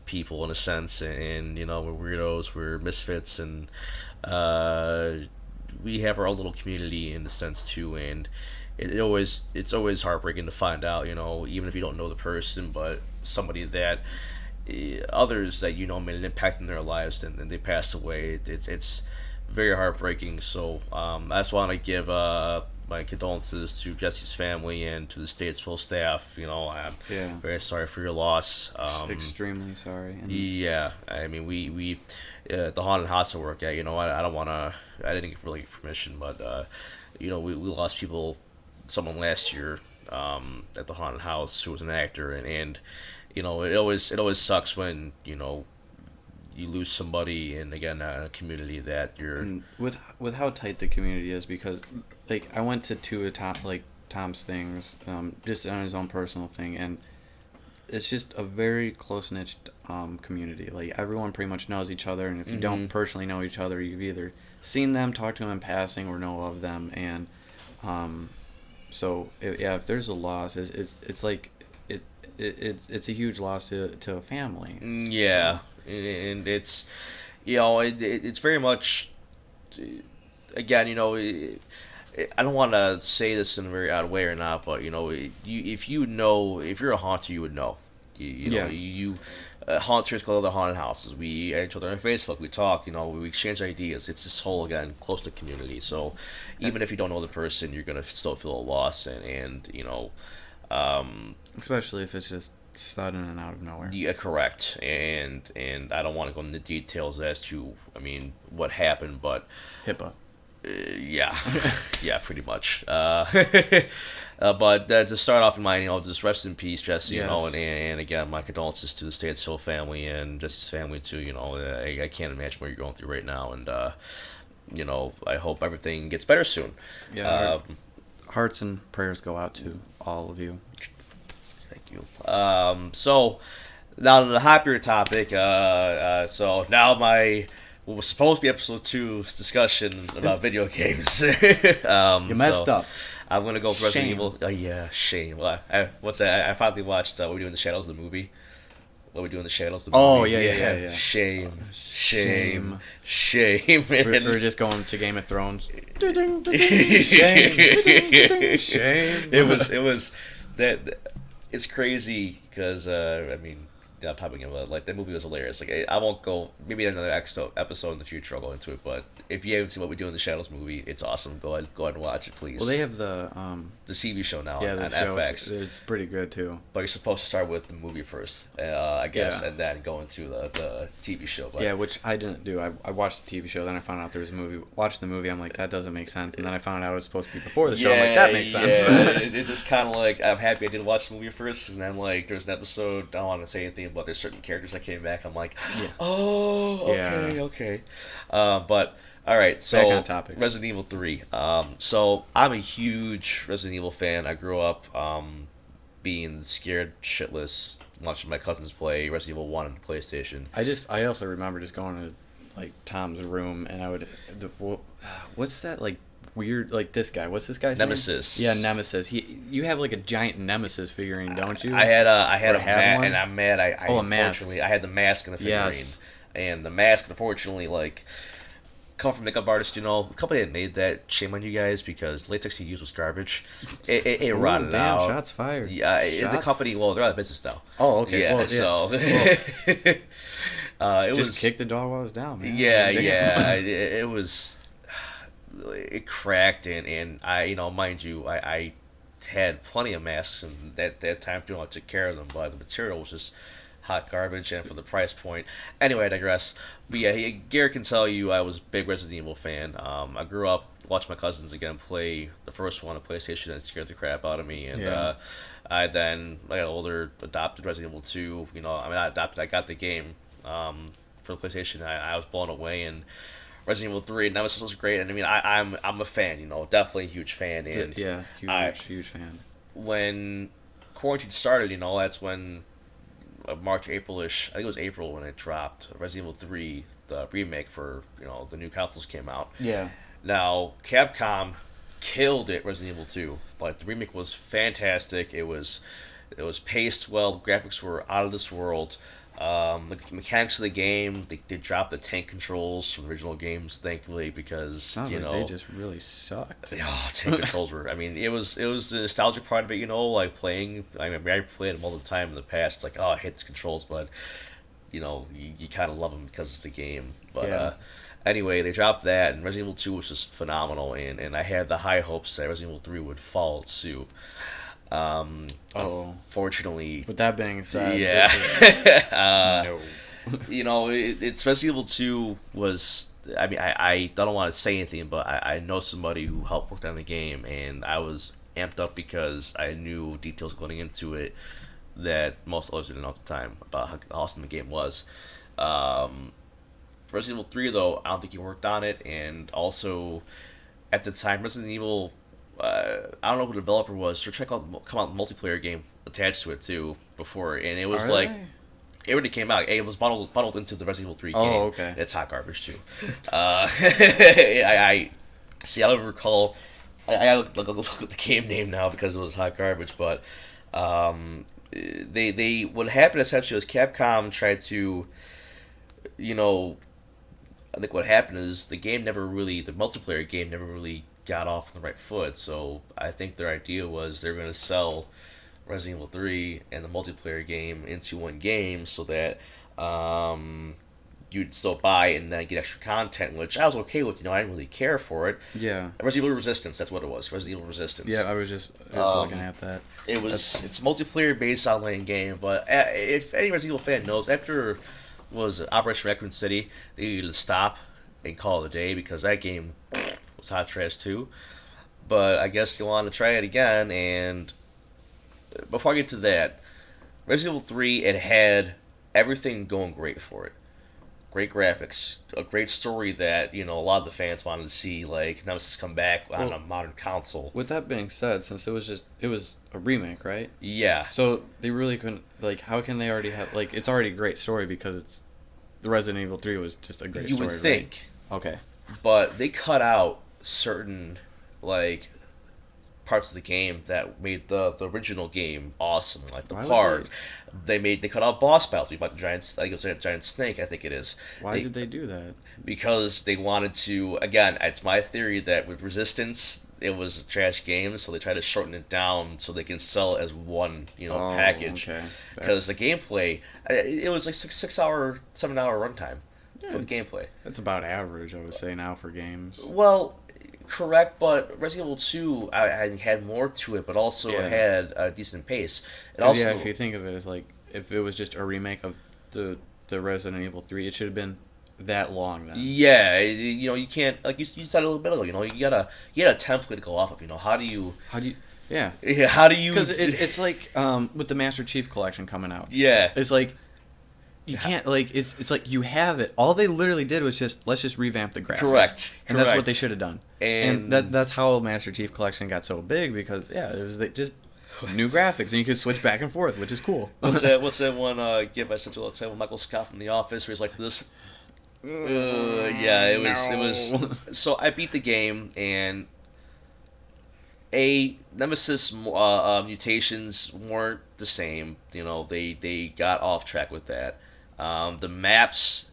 people in a sense, and we're weirdos, we're misfits, and we have our own little community in the sense too, and it's always heartbreaking to find out, even if you don't know the person, but somebody that others that made an impact in their lives, and they pass away. It's very heartbreaking. So I just want to give my condolences to Jesse's family and to the Statesville staff. I'm very sorry for your loss. extremely sorry. And Yeah, I mean, we the haunted house I work at. I don't want to. I didn't really get permission, but we lost someone last year at the haunted house who was an actor, and it always sucks when you lose somebody, and again, a community that you're. And with how tight the community is, because like I went to two of Tom's things, just on his own personal thing, and it's just a very close knit community. Like everyone pretty much knows each other, and if you don't personally know each other, you've either seen them, talked to them in passing, or know of them, and so if there's a loss, it's like it's a huge loss to a family. Yeah. So. And it's it's very much, again, I don't want to say this in a very odd way or not, but if you're a haunter, you would know. Haunters go to the haunted houses. We add each other on Facebook. We talk. We exchange ideas. It's this whole, again, close to community. So even if you don't know the person, you're gonna still feel a loss, and especially if it's just sudden and out of nowhere. Yeah, correct. And I don't want to go into details as to, what happened, but HIPAA. Yeah, yeah, pretty much. But to start off in mind, just rest in peace, Jesse. Yes. And again, my condolences to the Statesville family and Jesse's family too. I can't imagine what you're going through right now, and I hope everything gets better soon. Yeah. Hearts and prayers go out to all of you. Thank you. So now to the happier topic. So now what was supposed to be episode 2's discussion about video games. You messed up. I'm gonna go for Resident Shame. Evil. Oh yeah, shame. Well, what's that? I finally watched What We Do in the Shadows, the movie. What We Do in the Shadows, the movie. Oh yeah. Shame. We're just going to Game of Thrones. Shame. Shame. It was that. It's crazy because I'm talking about, like, that movie was hilarious. Like, I won't go. Maybe in another episode in the future I'll go into it. But if you haven't seen What We Do in the Shadows movie, it's awesome. Go ahead and watch it, please. Well, they have the TV show now on show, FX. it's pretty good too. But you're supposed to start with the movie first, I guess, Yeah. and then go into the TV show. But Yeah, which I didn't do. I watched the TV show, then I found out there was a movie. Watched the movie, I'm like, that doesn't make sense. And then I found out it was supposed to be before the show. I'm like, that makes sense. It's just kind of like, I'm happy I did watch the movie first, and then, like, there's an episode, I don't want to say anything game, but there's certain characters that came back. I'm like, Yeah. oh, okay, Yeah. okay. But all right, so Back on topic. Resident Evil 3. So I'm a huge Resident Evil fan. I grew up being scared shitless watching my cousins play Resident Evil 1 on the PlayStation. I also remember just going to like Tom's room and I would what's that like weird like this guy? What's this guy's Nemesis. name? Yeah, Nemesis. You have like a giant Nemesis figurine, don't you? I had a have one? and I'm mad. A mask. Unfortunately, I had the mask and the figurine, Yes. and the mask unfortunately like come from makeup artist. You know, the company that made that, shame on you guys because latex you used was garbage. It Ooh, rotted damn, out. shots fired. Yeah, the Shots company. Well, they're out of business now. Oh, okay. Yeah, Well, yeah. so it Just was kick the dog while it was down, man. yeah, Damn. yeah. It was. It cracked, and I, mind you, I had plenty of masks, and that time too, I took care of them, but the material was just hot garbage, and for the price point. Anyway, I digress. But yeah, Garrett can tell you I was a big Resident Evil fan. I grew up watching my cousins again play the first one on PlayStation, and it scared the crap out of me, and Yeah. I got older, adopted Resident Evil 2. Not adopted, I got the game for the PlayStation. I was blown away, and Resident Evil 3, Nemesis was great, and I'm a fan, definitely a huge fan. And Yeah, huge fan. when quarantine started, that's when March, April-ish, I think it was April when it dropped. Resident Evil 3, the remake for the new consoles came out. Yeah. Now Capcom killed it. Resident Evil 2, like the remake was fantastic. It was paced well. The graphics were out of this world. The mechanics of the game, they dropped the tank controls from the original games, thankfully, because Sounds like they just really sucked. oh, tank controls were. I mean, it was the nostalgic part of it, like playing. I played them all the time in the past. It's like, oh, I hate these controls, but you kind of love them because it's the game. But Yeah. anyway, they dropped that, and Resident Evil 2 was just phenomenal, and I had the high hopes that Resident Evil 3 would follow suit. Unfortunately, With that being said, yeah. no. It's Resident Evil 2 was. I don't want to say anything, but I know somebody who helped work on the game, and I was amped up because I knew details going into it that most others didn't know at the time about how awesome the game was. Resident Evil 3, though, I don't think he worked on it, and also at the time, Resident Evil. I don't know who the developer was. They're trying to come out with a multiplayer game attached to it too before, and it was like it already came out. It was bundled into the Resident Evil 3 game. Oh, okay. It's hot garbage too. I see. I don't recall. I look at the game name now because it was hot garbage. But they what happened essentially was Capcom tried to, I think what happened is the multiplayer game never really got off on the right foot. So I think their idea was they're going to sell Resident Evil 3 and the multiplayer game into one game so that you'd still buy and then get extra content, which I was okay with. I didn't really care for it. Yeah. Resident Evil Resistance, that's what it was. Resident Evil Resistance. Yeah, I was just looking at that. It's multiplayer based online game, but if any Resident Evil fan knows, after was Operation Raccoon City, they needed to stop and call it a day because that game was hot trash too. But I guess you want to try it again, and before I get to that, Resident Evil 3, it had everything going great for it. Great graphics, a great story that, a lot of the fans wanted to see, like, Nemesis come back on a modern console. With that being said, since it was a remake, right? Yeah. So they really couldn't, how can they already have, it's already a great story because the Resident Evil 3 was just a great You story, would think. Right? Okay. But they cut out certain, parts of the game that made the original game awesome, like the park. They cut out boss battles. We fought the giant, I think it was a giant snake. I think it is. Why did they do that? Because they wanted to. Again, it's my theory that with Resistance, it was a trash game, so they tried to shorten it down so they can sell it as one, package. Okay. Because the gameplay, it was like 7-hour runtime for the gameplay. That's about average, I would say now for games. Well, correct, but Resident Evil 2 I had more to it, but also had a decent pace. And also, if you think of it as if it was just a remake of the Resident Evil 3, it should have been that long then. Yeah, you can't, like you said a little bit ago. You got a template to go off of. How do you? Yeah. Yeah. How do you? Because it's like with the Master Chief Collection coming out. Yeah. It's like You can't, like, it's like you have it. All they literally did was let's just revamp the graphics. Correct. And that's what they should have done. And that's how Master Chief Collection got so big, because it was just new graphics, and you could switch back and forth, which is cool. What's that one give by Central with Michael Scott from The Office, where he's like this? It was. So I beat the game, and Nemesis mutations weren't the same. You know, they got off track with that. The maps,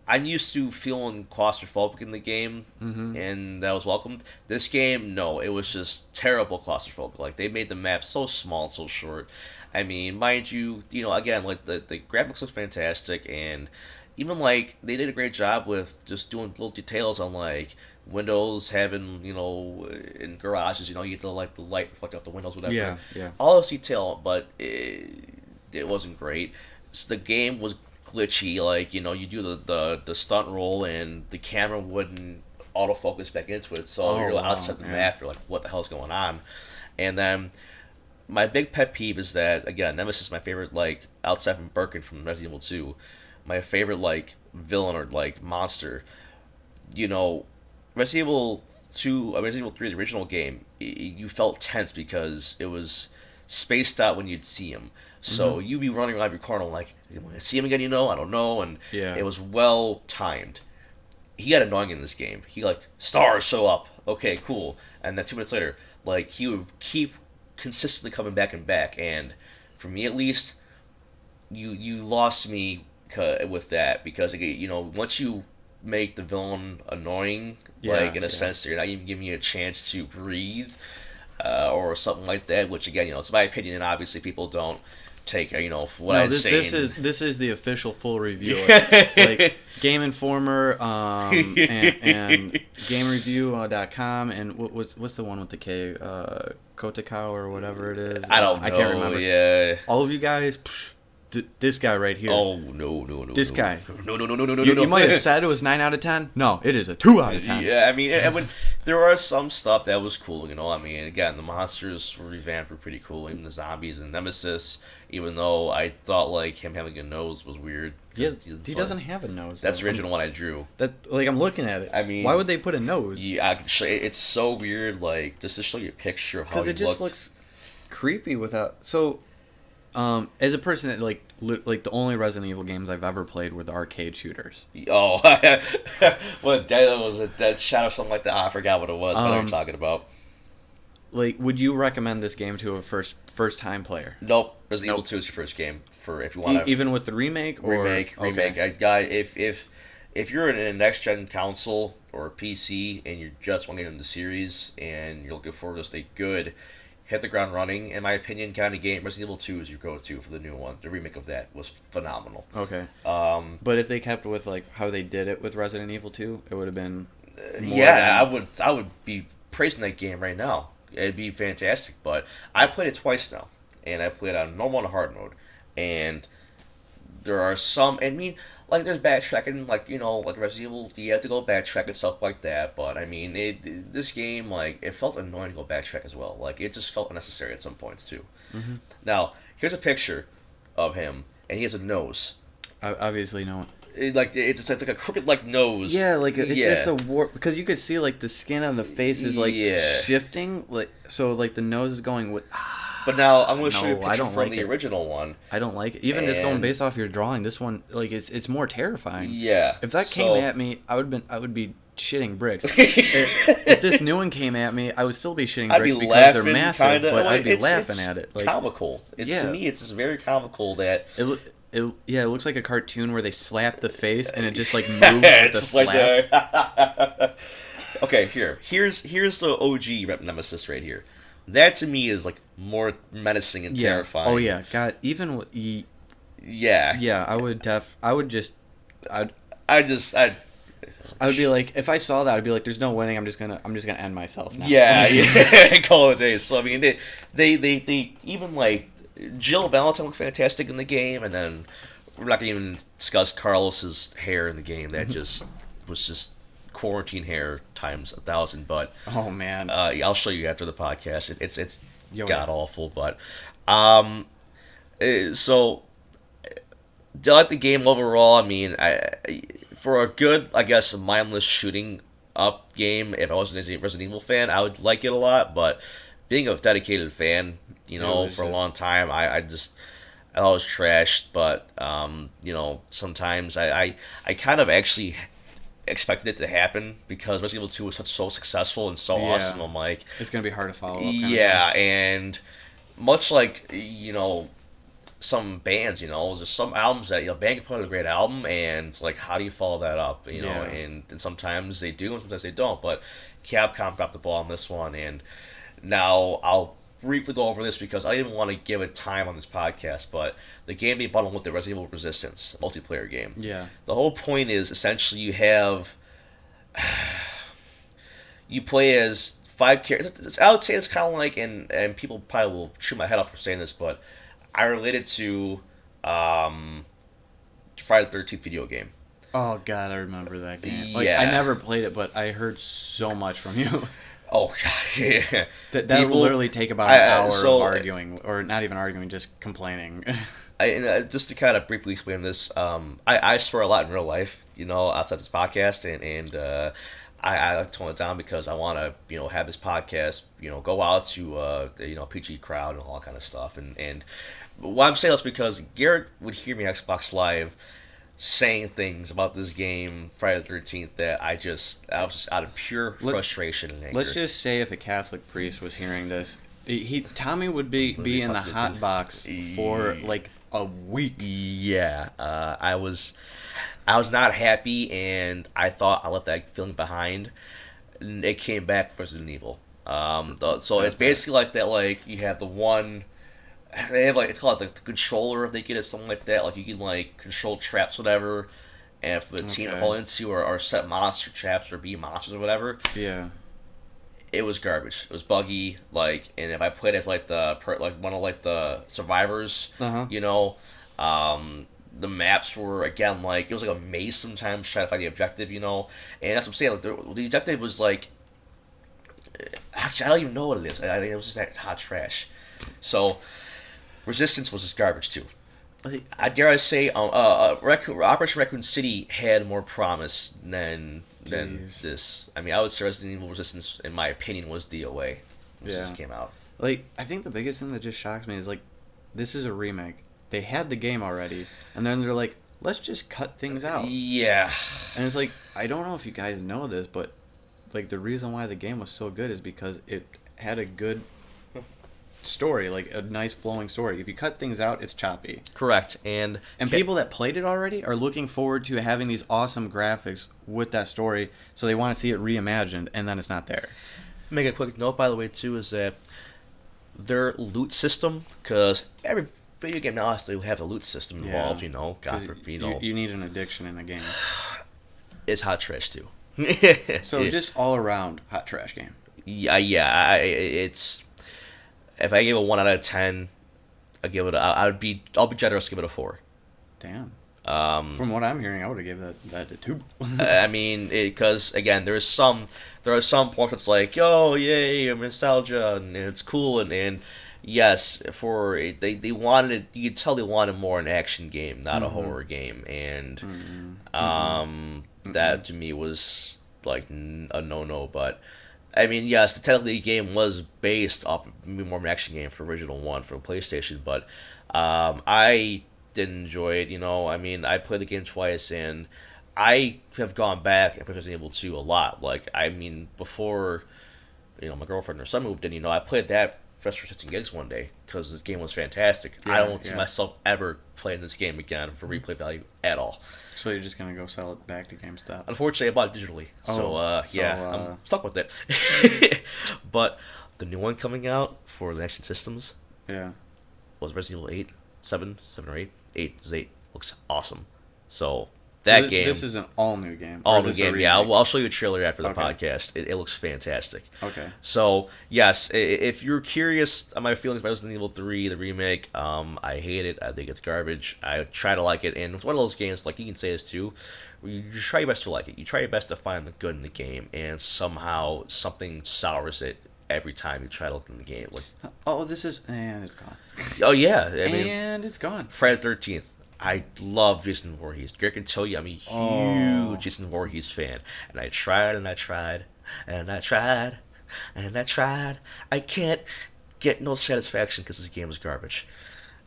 I'm used to feeling claustrophobic in the game, and that was welcomed. This game, no, it was just terrible claustrophobic. Like, they made the map so small and so short. I mean, mind you, again, like, the graphics look fantastic, and even, like, they did a great job with just doing little details on, like, windows having, in garages, you get to, like, the light reflect off the windows, whatever. Yeah. All this detail, but it wasn't great. So the game was glitchy, like, you do the stunt roll, and the camera wouldn't autofocus back into it, so you're outside the map, you're like, what the hell's going on? And then my big pet peeve is that, again, Nemesis is my favorite, like, outside from Birkin from Resident Evil 2, my favorite, like, villain or, like, monster. Resident Evil 2, Resident Evil 3, the original game, you felt tense because it was spaced out when you'd see him. So you'd be running around your corner like, you want to see him again, I don't know, and it was well timed. He got annoying in this game. He, like, stars show up, okay, cool, and then 2 minutes later, like, he would keep consistently coming back and back, and for me at least, you lost me with that, because, once you make the villain annoying, like, in a sense that you're not even giving me a chance to breathe, or something like that, which, again, it's my opinion, and obviously people don't take, what I'm saying. This is the official full review. Like, Game Informer, and GameReview.com, and what's the one with the K? Kotakao or whatever it is. I don't know. I can't remember. Yeah. All of you guys, this guy right here. Oh, no. This guy. No. You might have said it was 9 out of 10. No, it is a 2 out of 10. Yeah, I mean, there are some stuff that was cool, I mean, again, the monsters were revamped, were pretty cool, even the zombies and Nemesis, even though I thought, like, him having a nose was weird. He doesn't have a nose. That's the original one I drew. I'm looking at it. I mean, why would they put a nose? Yeah, it's so weird, like, just to show you a picture of how he looked. Because it just looks creepy without... So... as a person that like the only Resident Evil games I've ever played were the arcade shooters. Oh, what that was a Dead Shot or something like that. Oh, I forgot what it was. What are you talking about? Like, would you recommend this game to a first time player? Nope. Resident Evil 2 is your first game for if you want to. Even with the remake or remake. Okay. If you're in a next gen console or a PC and you're just wanting to get into the series and you're looking for just a good hit the ground running, in my opinion, kind of game, Resident Evil 2 is your go-to for the new one. The remake of that was phenomenal. Okay. But if they kept with, like, how they did it with Resident Evil 2, it would have been I would be praising that game right now. It'd be fantastic, but I played it twice now, and I played on normal and hard mode, and there are some, I mean, like, there's backtracking, like, like Resident Evil, you have to go backtrack and stuff like that, but, I mean, this game, like, it felt annoying to go backtrack as well. Like, it just felt unnecessary at some points, too. Mm-hmm. Now, here's a picture of him, and he has a nose. I obviously know. It's like a crooked, like, nose. Yeah, like, it's just a warp, because you could see, like, the skin on the face is, like, shifting, like, so, like, the nose is going with... But now I'm going to show you a picture from the original one. I don't like it. Even just going based off your drawing, this one, like, it's more terrifying. Yeah. If that came at me, I would be shitting bricks. If this new one came at me, I would still be shitting bricks because they're massive, but I'd be laughing at it. Like, comical. To me, it's just very comical that... It looks like a cartoon where they slap the face and it just, like, moves with the slap. Like okay, here's the OG Nemesis right here. That to me is, like, more menacing and terrifying. Oh yeah, God. Even with yeah, I would be like, if I saw that, I'd be like, "There's no winning. I'm just gonna end myself now." Yeah. Call it a day. So I mean, they even, like, Jill Valentine looked fantastic in the game, and then we're not gonna even discuss Carlos's hair in the game. That just was just quarantine hair times 1,000. But oh man, I'll show you after the podcast. It's god awful, but so Do I like the game overall? I mean, for a good, I guess, mindless shooting up game, if I wasn't a Resident Evil fan, I would like it a lot. But being a dedicated fan, It was for a just long time, I thought it was trashed. But sometimes I kind of actually expected it to happen because Resident Evil 2 was so successful and so yeah, awesome. I'm like, it's gonna be hard to follow up kind of thing. yeah, and much like some bands, there's just some albums that a band can put out a great album, and it's like, how do you follow that up? Yeah. And sometimes they do, and sometimes they don't. But Capcom dropped the ball on this one, and now I'll briefly go over this because I didn't want to give it time on this podcast. But the game they bundled with the Resident Evil Resistance multiplayer game. Yeah. The whole point is essentially you play as five characters. I would say it's kind of like, and people probably will shoot my head off for saying this, but I relate it to Friday the 13th video game. Oh God, I remember that game. Like I Yeah. never played it, but I heard so much from you. Oh, God, yeah. That would People, literally take about an hour so of arguing, or not even arguing, just complaining. just to kind of briefly explain this, I swear a lot in real life, outside this podcast, and I like to tone it down because I want to, have this podcast, go out to, PG crowd and all that kind of stuff. And why I'm saying this because Garrett would hear me on Xbox Live saying things about this game, Friday the 13th, that I was just out of pure frustration and anger. Let's just say if a Catholic priest was hearing this, Tommy would be in the hot box for like a week. Yeah, I was not happy, and I thought I left that feeling behind. And it came back for Resident Evil. So it's basically like that. Like you have the one, they have like it's called like the controller. If they get it, something like that. Like you can like control traps, whatever, and for the team to fall into or set monster traps or be monsters or whatever. Yeah. It was garbage. It was buggy. Like, and if I played as like one of like the survivors, Uh-huh. The maps were again like it was like a maze sometimes trying to find the objective, and that's what I'm saying. Like the objective was like actually I don't even know what it is. It was just that hot trash. So Resistance was just garbage too. I dare I say, Operation Raccoon City had more promise than Jeez. this. I mean, I would say Resident Evil Resistance, in my opinion, was DOA when this came out. Like I think the biggest thing that just shocks me is like, this is a remake. They had the game already, and then they're like, let's just cut things out. Yeah. And it's like, I don't know if you guys know this, but like the reason why the game was so good is because it had a good story, like a nice flowing story. If you cut things out, it's choppy. Correct. And People that played it already are looking forward to having these awesome graphics with that story, so they want to see it reimagined, and then it's not there. make a quick note, by the way, too, is that their loot system, because every video game now has to have a loot system involved, God 'Cause forbid, you need an addiction in a game. it's hot trash too. So just all around hot trash game. yeah, it's if I gave it 1 out of 10, I'll be generous, give it a 4. Damn. From what I'm hearing, I would have given that a 2. I mean, because again, there are some points it's like, yo, yay, nostalgia, and it's cool, and yes, they wanted, you could tell they wanted more an action game, not a horror game, and that to me was like a no. But I mean, yes, technically the game was based off more of an action game for original one for PlayStation, but I did enjoy it. I mean, I played the game twice, and I have gone back and played Resident Evil 2 a lot. Like, I mean, before my girlfriend and her son moved in, I played that for 16 gigs one day because the game was fantastic. I don't see myself ever playing this game again for replay value at all. So you're just gonna go sell it back to GameStop? Unfortunately, I bought it digitally, I'm stuck with it. But the new one coming out for the next systems was Resident Evil 8, 7 or 8. 8 is 8. Looks awesome. So that game. This is an all new game. All new game. Yeah, I'll show you a trailer after the podcast. It looks fantastic. Okay. So yes, if you're curious on my feelings about Resident Evil 3, the remake, I hate it. I think it's garbage. I try to like it, and it's one of those games, like you can say this too, where you try your best to like it. You try your best to find the good in the game, and somehow something sours it every time you try to look in the game. Like, and it's gone. oh yeah, I mean, And it's gone. Friday the 13th. I love Jason Voorhees. Garrett can tell you I'm a huge Oh, Jason Voorhees fan, and I tried and I tried and I tried and I tried. I can't get no satisfaction because this game is garbage.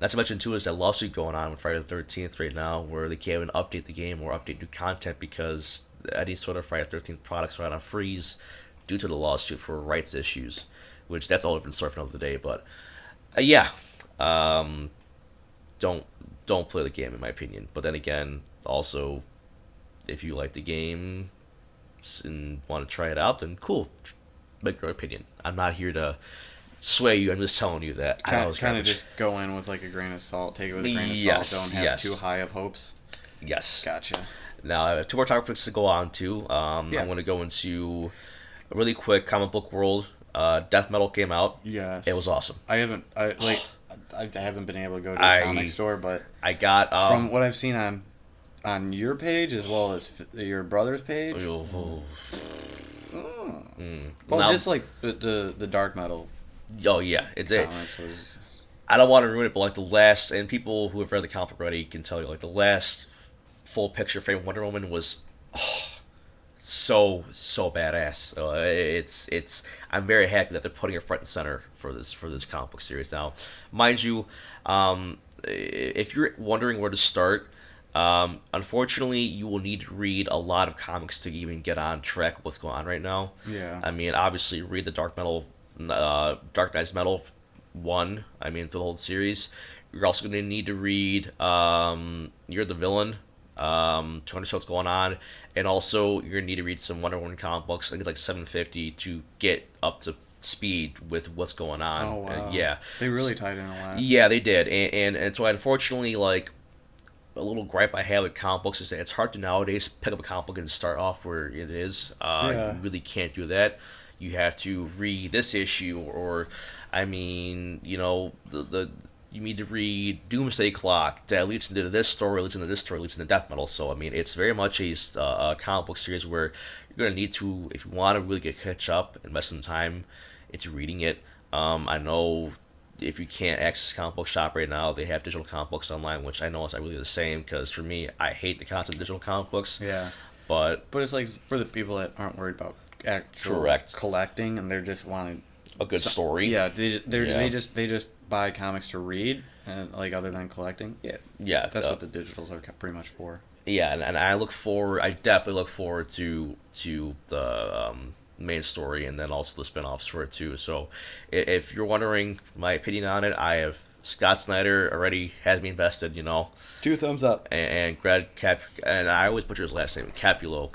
Not to mention too is that lawsuit going on with Friday the 13th right now, where they can't even update the game or update new content because any sort of Friday the 13th products are on a freeze due to the lawsuit for rights issues, which that's all different story for another day. But yeah, um, don't don't play the game in my opinion. But then again, also if you like the game and want to try it out, then cool, make your opinion. I'm not here to sway you. I'm just telling you that I know it's kind of garbage. just go in with like a grain of salt. Take it with a grain of salt. Yes, Don't have too yes, high of hopes. yes. Gotcha. Now I have two more topics to go on to. Yeah. I'm going to go into a really quick comic book world. Death Metal came out. Yes. It was awesome. I haven't. I haven't been able to go to a I comic store, but I got from what I've seen on your page as well as your brother's page. oh, Well, now- just like the dark metal oh yeah, comics was. I don't want to ruin it, but like the last, and people who have read the comic book already can tell you, like the last full picture frame Wonder Woman was so badass. It's I'm very happy that they're putting her front and center for this comic book series now. Mind you, if you're wondering where to start, unfortunately, you will need to read a lot of comics to even get on track with what's going on right now. Yeah. I mean, obviously, read the Dark Knight's Metal one. I mean, for the whole series. You're also going to need to read You're the Villain to understand what's going on, and also you're going to need to read some Wonder Woman comic books. I think it's like 750 to get up to speed with what's going on. Oh wow. Yeah, They really tied in a lot. yeah, they did, and so unfortunately, like a little gripe I have with comic books is that it's hard to nowadays pick up a comic book and start off where it is. Yeah. You really can't do that. You have to read this issue, or I mean, the you need to read Doomsday Clock that leads into this story, leads into this story, leads into Death Metal. So I mean, it's very much a comic book series where you're gonna need to, if you want to really get catch up, invest some time into reading it. I know if you can't access a comic book shop right now, they have digital comic books online, which I know is not really the same because for me, I hate the concept of digital comic books. Yeah. But But it's like for the people that aren't worried about actual Correct. collecting and they're just wanting. a good story. Yeah, they Yeah. just buy comics to read and like other than collecting. Yeah. Yeah, That's what the digitals are pretty much for. yeah, and I definitely look forward to the main story and then also the spin-offs for it too. So if you're wondering my opinion on it, I have Scott Snyder already has me invested, 2 thumbs up. and Greg Cap, and I always butcher his last name, Capulo,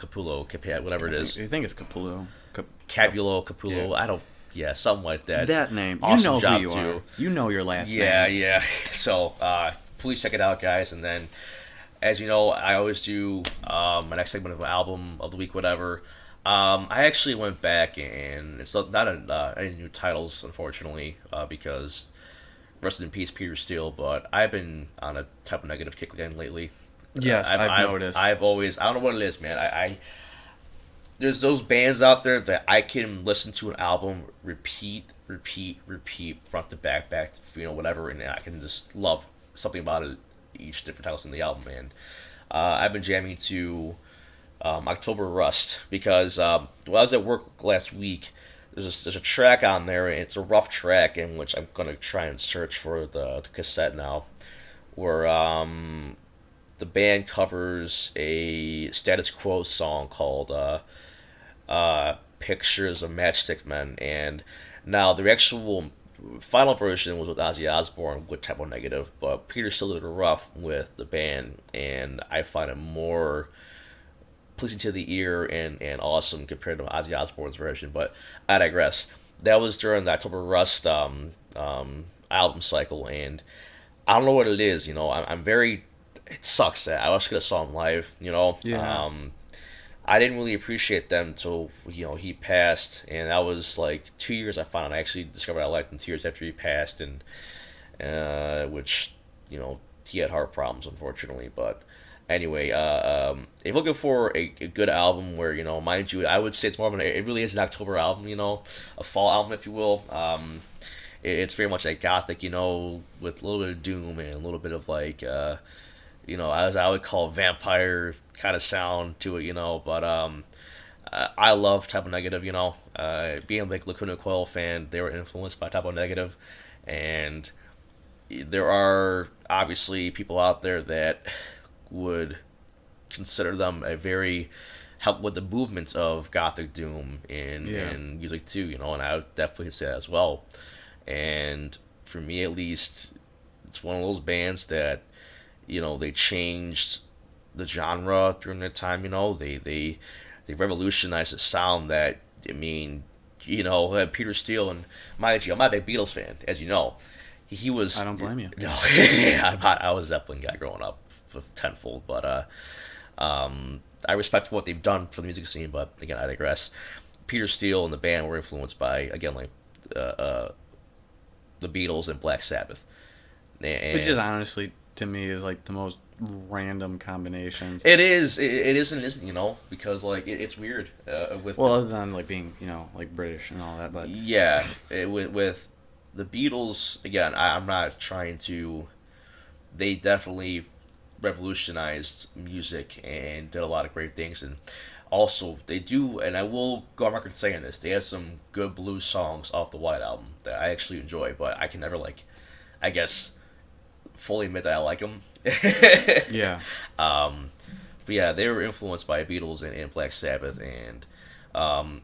whatever it is. I think it's Capullo. Capullo, Yeah. I don't, yeah, something like that. That name. Awesome you know job, who you too. are. You know your last Yeah, name. yeah. So please check it out, guys. And then, as you know, I always do my next segment of album of the week, whatever. I actually went back and it's not any new titles, unfortunately, because rest in peace, Peter Steele. But I've been on a type of negative kick again lately. Yes, I've noticed. I've always, I don't know what it is, man. I there's those bands out there that I can listen to an album repeat, front to back, whatever, and I can just love something about it, each different titles in the album. And I've been jamming to October Rust because while I was at work last week, there's a track on there, and it's a rough track in which I'm gonna try and search for the cassette now, where the band covers a Status Quo song called Pictures of Matchstick Men, and now the actual final version was with Ozzy Osbourne with Typo Negative, but Peter still did it rough with the band, and I find it more pleasing to the ear and awesome compared to Ozzy Osbourne's version, but I digress. That was during the October Rust album cycle, and I don't know what it is, I'm very, it sucks that I wish I could have saw him live. Yeah. I didn't really appreciate them until he passed, and that was like 2 years. I found I actually discovered I liked him 2 years after he passed, and which he had heart problems unfortunately. But anyway, if you're looking for a good album where mind you, I would say it's more of it really is an October album, a fall album if you will. It's very much like gothic, with a little bit of doom and a little bit of like I would call vampire kind of sound to it, but I love Type O Negative, being a big Lacuna Coil fan, they were influenced by Type O Negative, and there are obviously people out there that would consider them a very help with the movements of Gothic Doom in music too, and I would definitely say that as well. And for me at least, it's one of those bands that, they changed the genre during their time, they revolutionized the sound that, I mean, Peter Steele, and mind you, I'm not a big Beatles fan, as you know. He was. I don't blame you. No, I was a Zeppelin guy growing up, tenfold, but I respect what they've done for the music scene, but again, I digress. Peter Steele and the band were influenced by, again, like the Beatles and Black Sabbath, Which is honestly, to me, is like the most random combinations. It is. It is and isn't, because like it's weird. With other than like being like British and all that, but yeah, with the Beatles again, I'm not trying to. They definitely revolutionized music and did a lot of great things, and also they do. And I will go on record saying this: they have some good blues songs off the White Album that I actually enjoy, but I can never I guess, fully admit that I like them. Yeah. But yeah, they were influenced by Beatles and Black Sabbath, and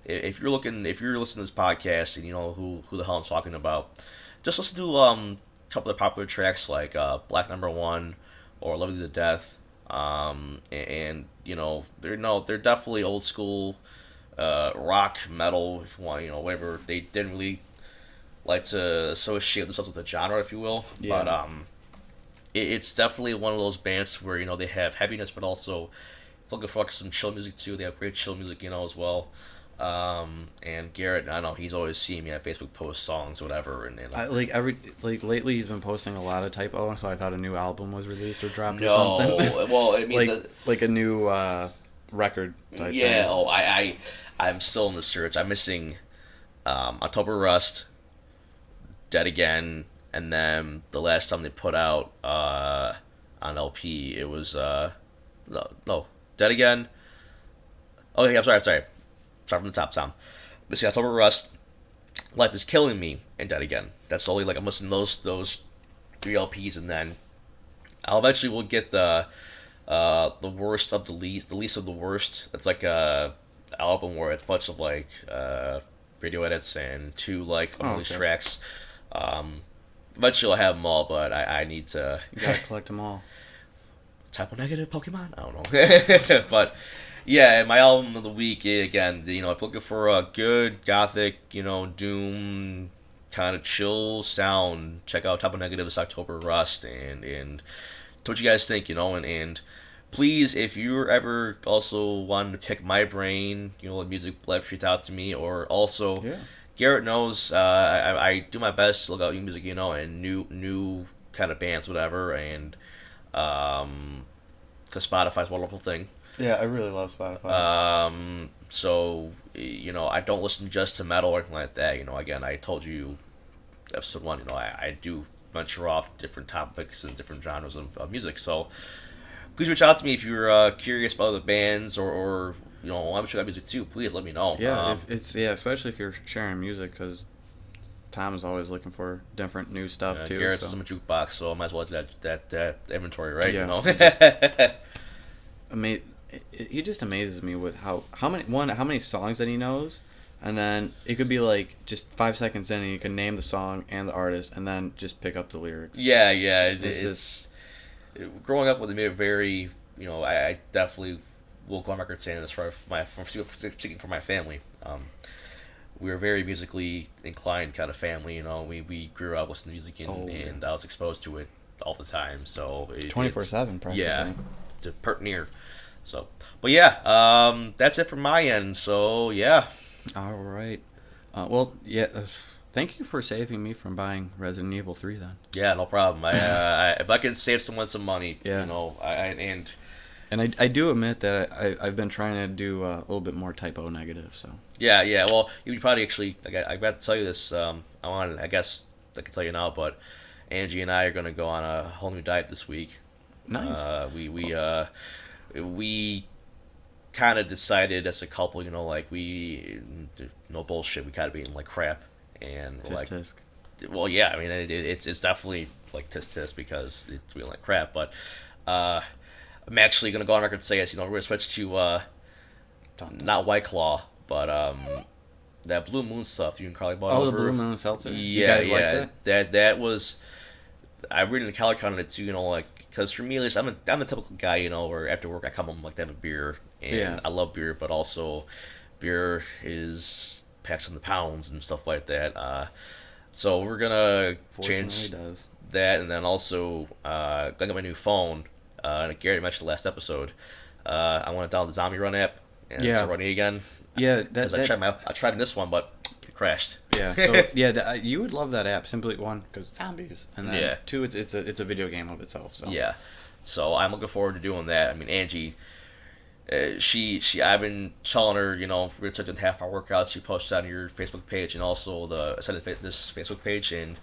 if you're listening to this podcast and you know who the hell I'm talking about, just listen to a couple of popular tracks like Black Number One or Love You to Death, and they're definitely old school rock metal, if you want, whatever. They didn't really like to associate themselves with the genre, if you will, Yeah. but it's definitely one of those bands where they have heaviness, but also looking for some chill music too. They have great chill music, as well. And Garrett, I know he's always seeing me at Facebook post songs, whatever. And lately he's been posting a lot of Type O, so I thought a new album was released or dropped or no, something. well, I mean, like a new record type yeah. thing. Oh, I'm still in the search. I'm missing October Rust, Dead Again, and then the last time they put out on LP, it was no, Dead Again. Oh, yeah, I'm sorry. Start from the top, Tom. Missing October Rust, Life Is Killing Me, and Dead Again. That's only I'm listening to those three LPs, and then I'll eventually will get the worst of the least of the worst. It's like a album where it's a bunch of radio edits and two unreleased tracks. Eventually I'll have them all, but I need to. You gotta collect them all. Type O Negative Pokemon? I don't know. But yeah, my album of the week, again, if you're looking for a good gothic, doom kind of chill sound, check out Type O Negative's October Rust and what you guys think, and please, if you're ever also wanting to pick my brain, the music live street out to me, or also. Yeah. Garrett knows I do my best to look out new music, and new kind of bands, whatever, and because Spotify's a wonderful thing. Yeah, I really love Spotify. So I don't listen just to metal or anything like that. Again, I told you episode 1. I do venture off different topics and different genres of music. So please reach out to me if you're curious about other bands or want to check out music too. Please let me know. Yeah, especially if you're sharing music, because Tom is always looking for different new stuff too. Garrett's in a jukebox, so I might as well do that inventory, right? Yeah. He just amazes me with how many songs that he knows, and then it could be like just 5 seconds in, and you can name the song and the artist, and then just pick up the lyrics. Yeah. It's growing up with a very, I definitely will go on record saying this from speaking for my family. We were very musically inclined kind of family. We grew up listening to music and I was exposed to it all the time. So 24/7 practically. Yeah, it's pert near. So, but yeah, that's it from my end. So yeah. All right. Well, yeah. Thank you for saving me from buying Resident Evil 3 then. Yeah, no problem. If I can save someone some money, yeah. And I do admit that I've been trying to do a little bit more Type O Negative. So. Yeah. Well, you probably actually. I got to tell you this. I guess I can tell you now, but Angie and I are going to go on a whole new diet this week. Nice. We kind of decided as a couple, like no bullshit, we kind of being like crap, and we're Tisk like, tisk. well, yeah, I mean, it's definitely like tisk because it's feeling like crap, but I'm actually gonna go on record and say, we're gonna switch to Dun, dun. not White Claw, but that Blue Moon stuff you and Carly bought Oh, the over. Blue Moon Seltzer. You Yeah, guys liked yeah, it? that was. I really Cali counted it too, like because for me at least I'm a typical guy, where after work I come home like to have a beer, and Yeah. I love beer, but also beer is packs in the pounds and stuff like that. So we're gonna Fortunately, change does. that, and then also gonna get my new phone. And Garrett mentioned the last episode. I want to download the Zombie Run app and Yeah. start running again Yeah. because I tried this one, but it crashed. Yeah. So yeah, you would love that app. Simply one, because zombies, and then Yeah. two, it's a video game of itself. So Yeah. So I'm looking forward to doing that. I mean, Angie, she I've been telling her, we're gonna start doing half hour workouts. She posted on your Facebook page and also the Ascended Fitness Facebook page, and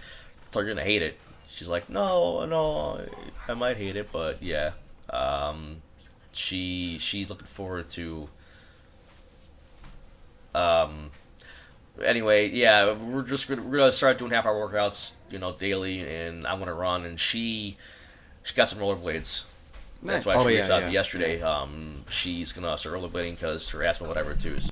told her you're gonna hate it. She's like, no, I might hate it, but yeah. She's looking forward to. Um, anyway, yeah, we're gonna start doing half hour workouts, daily, and I'm gonna run, and she got some rollerblades. That's why Oh, she yeah, reached out to yeah, me yesterday. yeah. She's gonna start rollerblading because her asthma, whatever, too. So,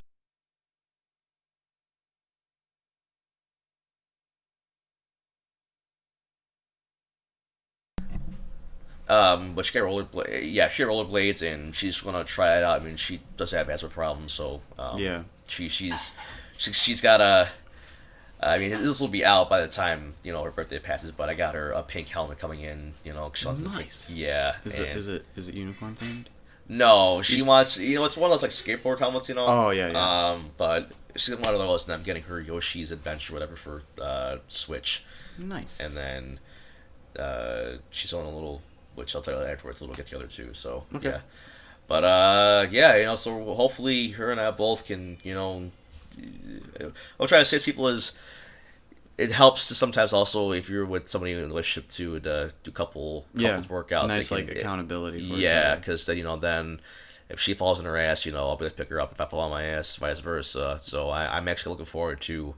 but she got she got rollerblades, and she's gonna try it out. I mean, she does have asthma problems, so Yeah. she's got a. I mean, this will be out by the time her birthday passes. But I got her a pink helmet coming in. 'Cause she wants to Nice. yeah. Is it unicorn themed? No, she wants. It's one of those like skateboard helmets. Oh, yeah, yeah. But she's one of those, and I'm getting her Yoshi's Adventure, whatever, for Switch, Nice. and then she's on a little, which I'll tell you afterwards, a little get together too. So Okay. yeah, but yeah, so hopefully her and I both can, I'll try to say to people is it helps to sometimes also if you're with somebody in a relationship to do couples workouts. Nice, it can- like accountability. For each yeah, other. because then if she falls on her ass, I'll be able to pick her up. If I fall on my ass, vice versa. So I'm actually looking forward to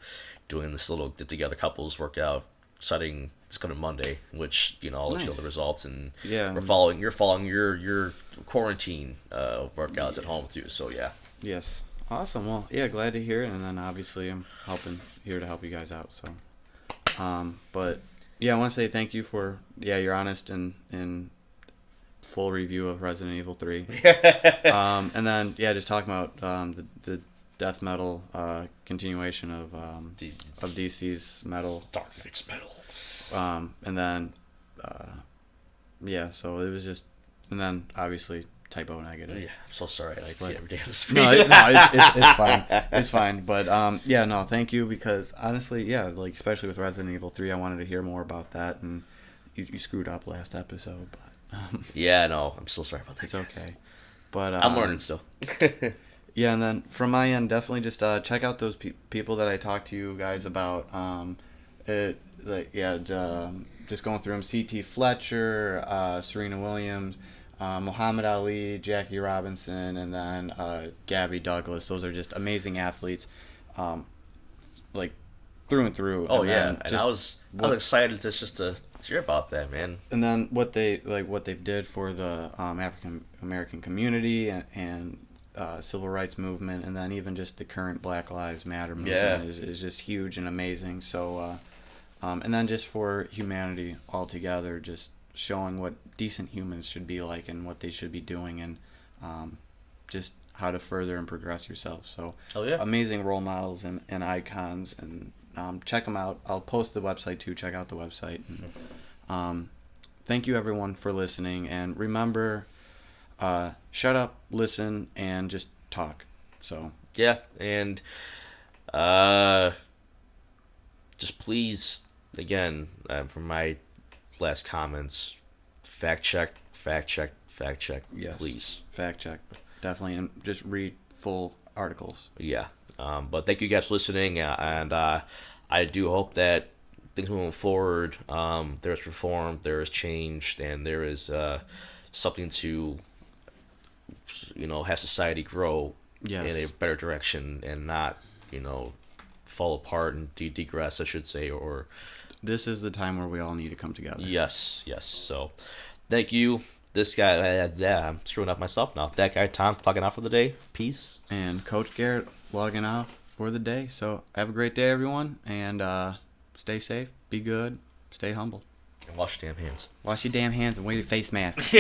doing this little get together couples workout starting this coming Monday, which I'll let you know Nice. the results, and Yeah. you're following your quarantine workouts at home too. So yeah. Yes. Awesome. Well, yeah, glad to hear it. And then obviously I'm here to help you guys out. So, but yeah, I want to say thank you for your honest and full review of Resident Evil 3. And then just talking about the death metal continuation of DC's metal. Dark Six Metal. And then so it was just, and then obviously typo negative. Yeah, I'm so sorry. I see every day on the screen. No, it's fine. It's fine. But no, thank you, because honestly, like especially with Resident Evil 3, I wanted to hear more about that, and you screwed up last episode, but Yeah, no, I'm still sorry about that. it's guys. okay. But I'm learning still. yeah, and then from my end, definitely just check out those people that I talked to you guys about. Just going through them: C.T. Fletcher, Serena Williams, Muhammad Ali, Jackie Robinson, and then Gabby Douglas. Those are just amazing athletes, like through and through. Oh And yeah, then and I was excited to hear about that, man. And then what they did for the African American community and civil rights movement, and then even just the current Black Lives Matter movement is just huge and amazing. So, and then just for humanity altogether, just showing what decent humans should be like and what they should be doing, and just how to further and progress yourself. So, amazing role models and icons, and check them out. I'll post the website too. Check out the website. And, thank you everyone for listening, and remember, shut up, listen, and just talk. So yeah, and just please, again, from my last comments, fact check, yes, please. fact check, definitely, and just read full articles. Yeah, but thank you guys for listening, and I do hope that things moving forward, there is reform, there is change, and there is something to, have society grow Yes. in a better direction and not, fall apart and degress, I should say, or This is the time where we all need to come together. yes, yes. So, thank you. This guy, I'm screwing up myself now. That guy, Tom, clocking out for the day. Peace. And Coach Garrett logging off for the day. So have a great day, everyone, and stay safe, be good, stay humble. And wash your damn hands. Wash your damn hands and wear your face mask.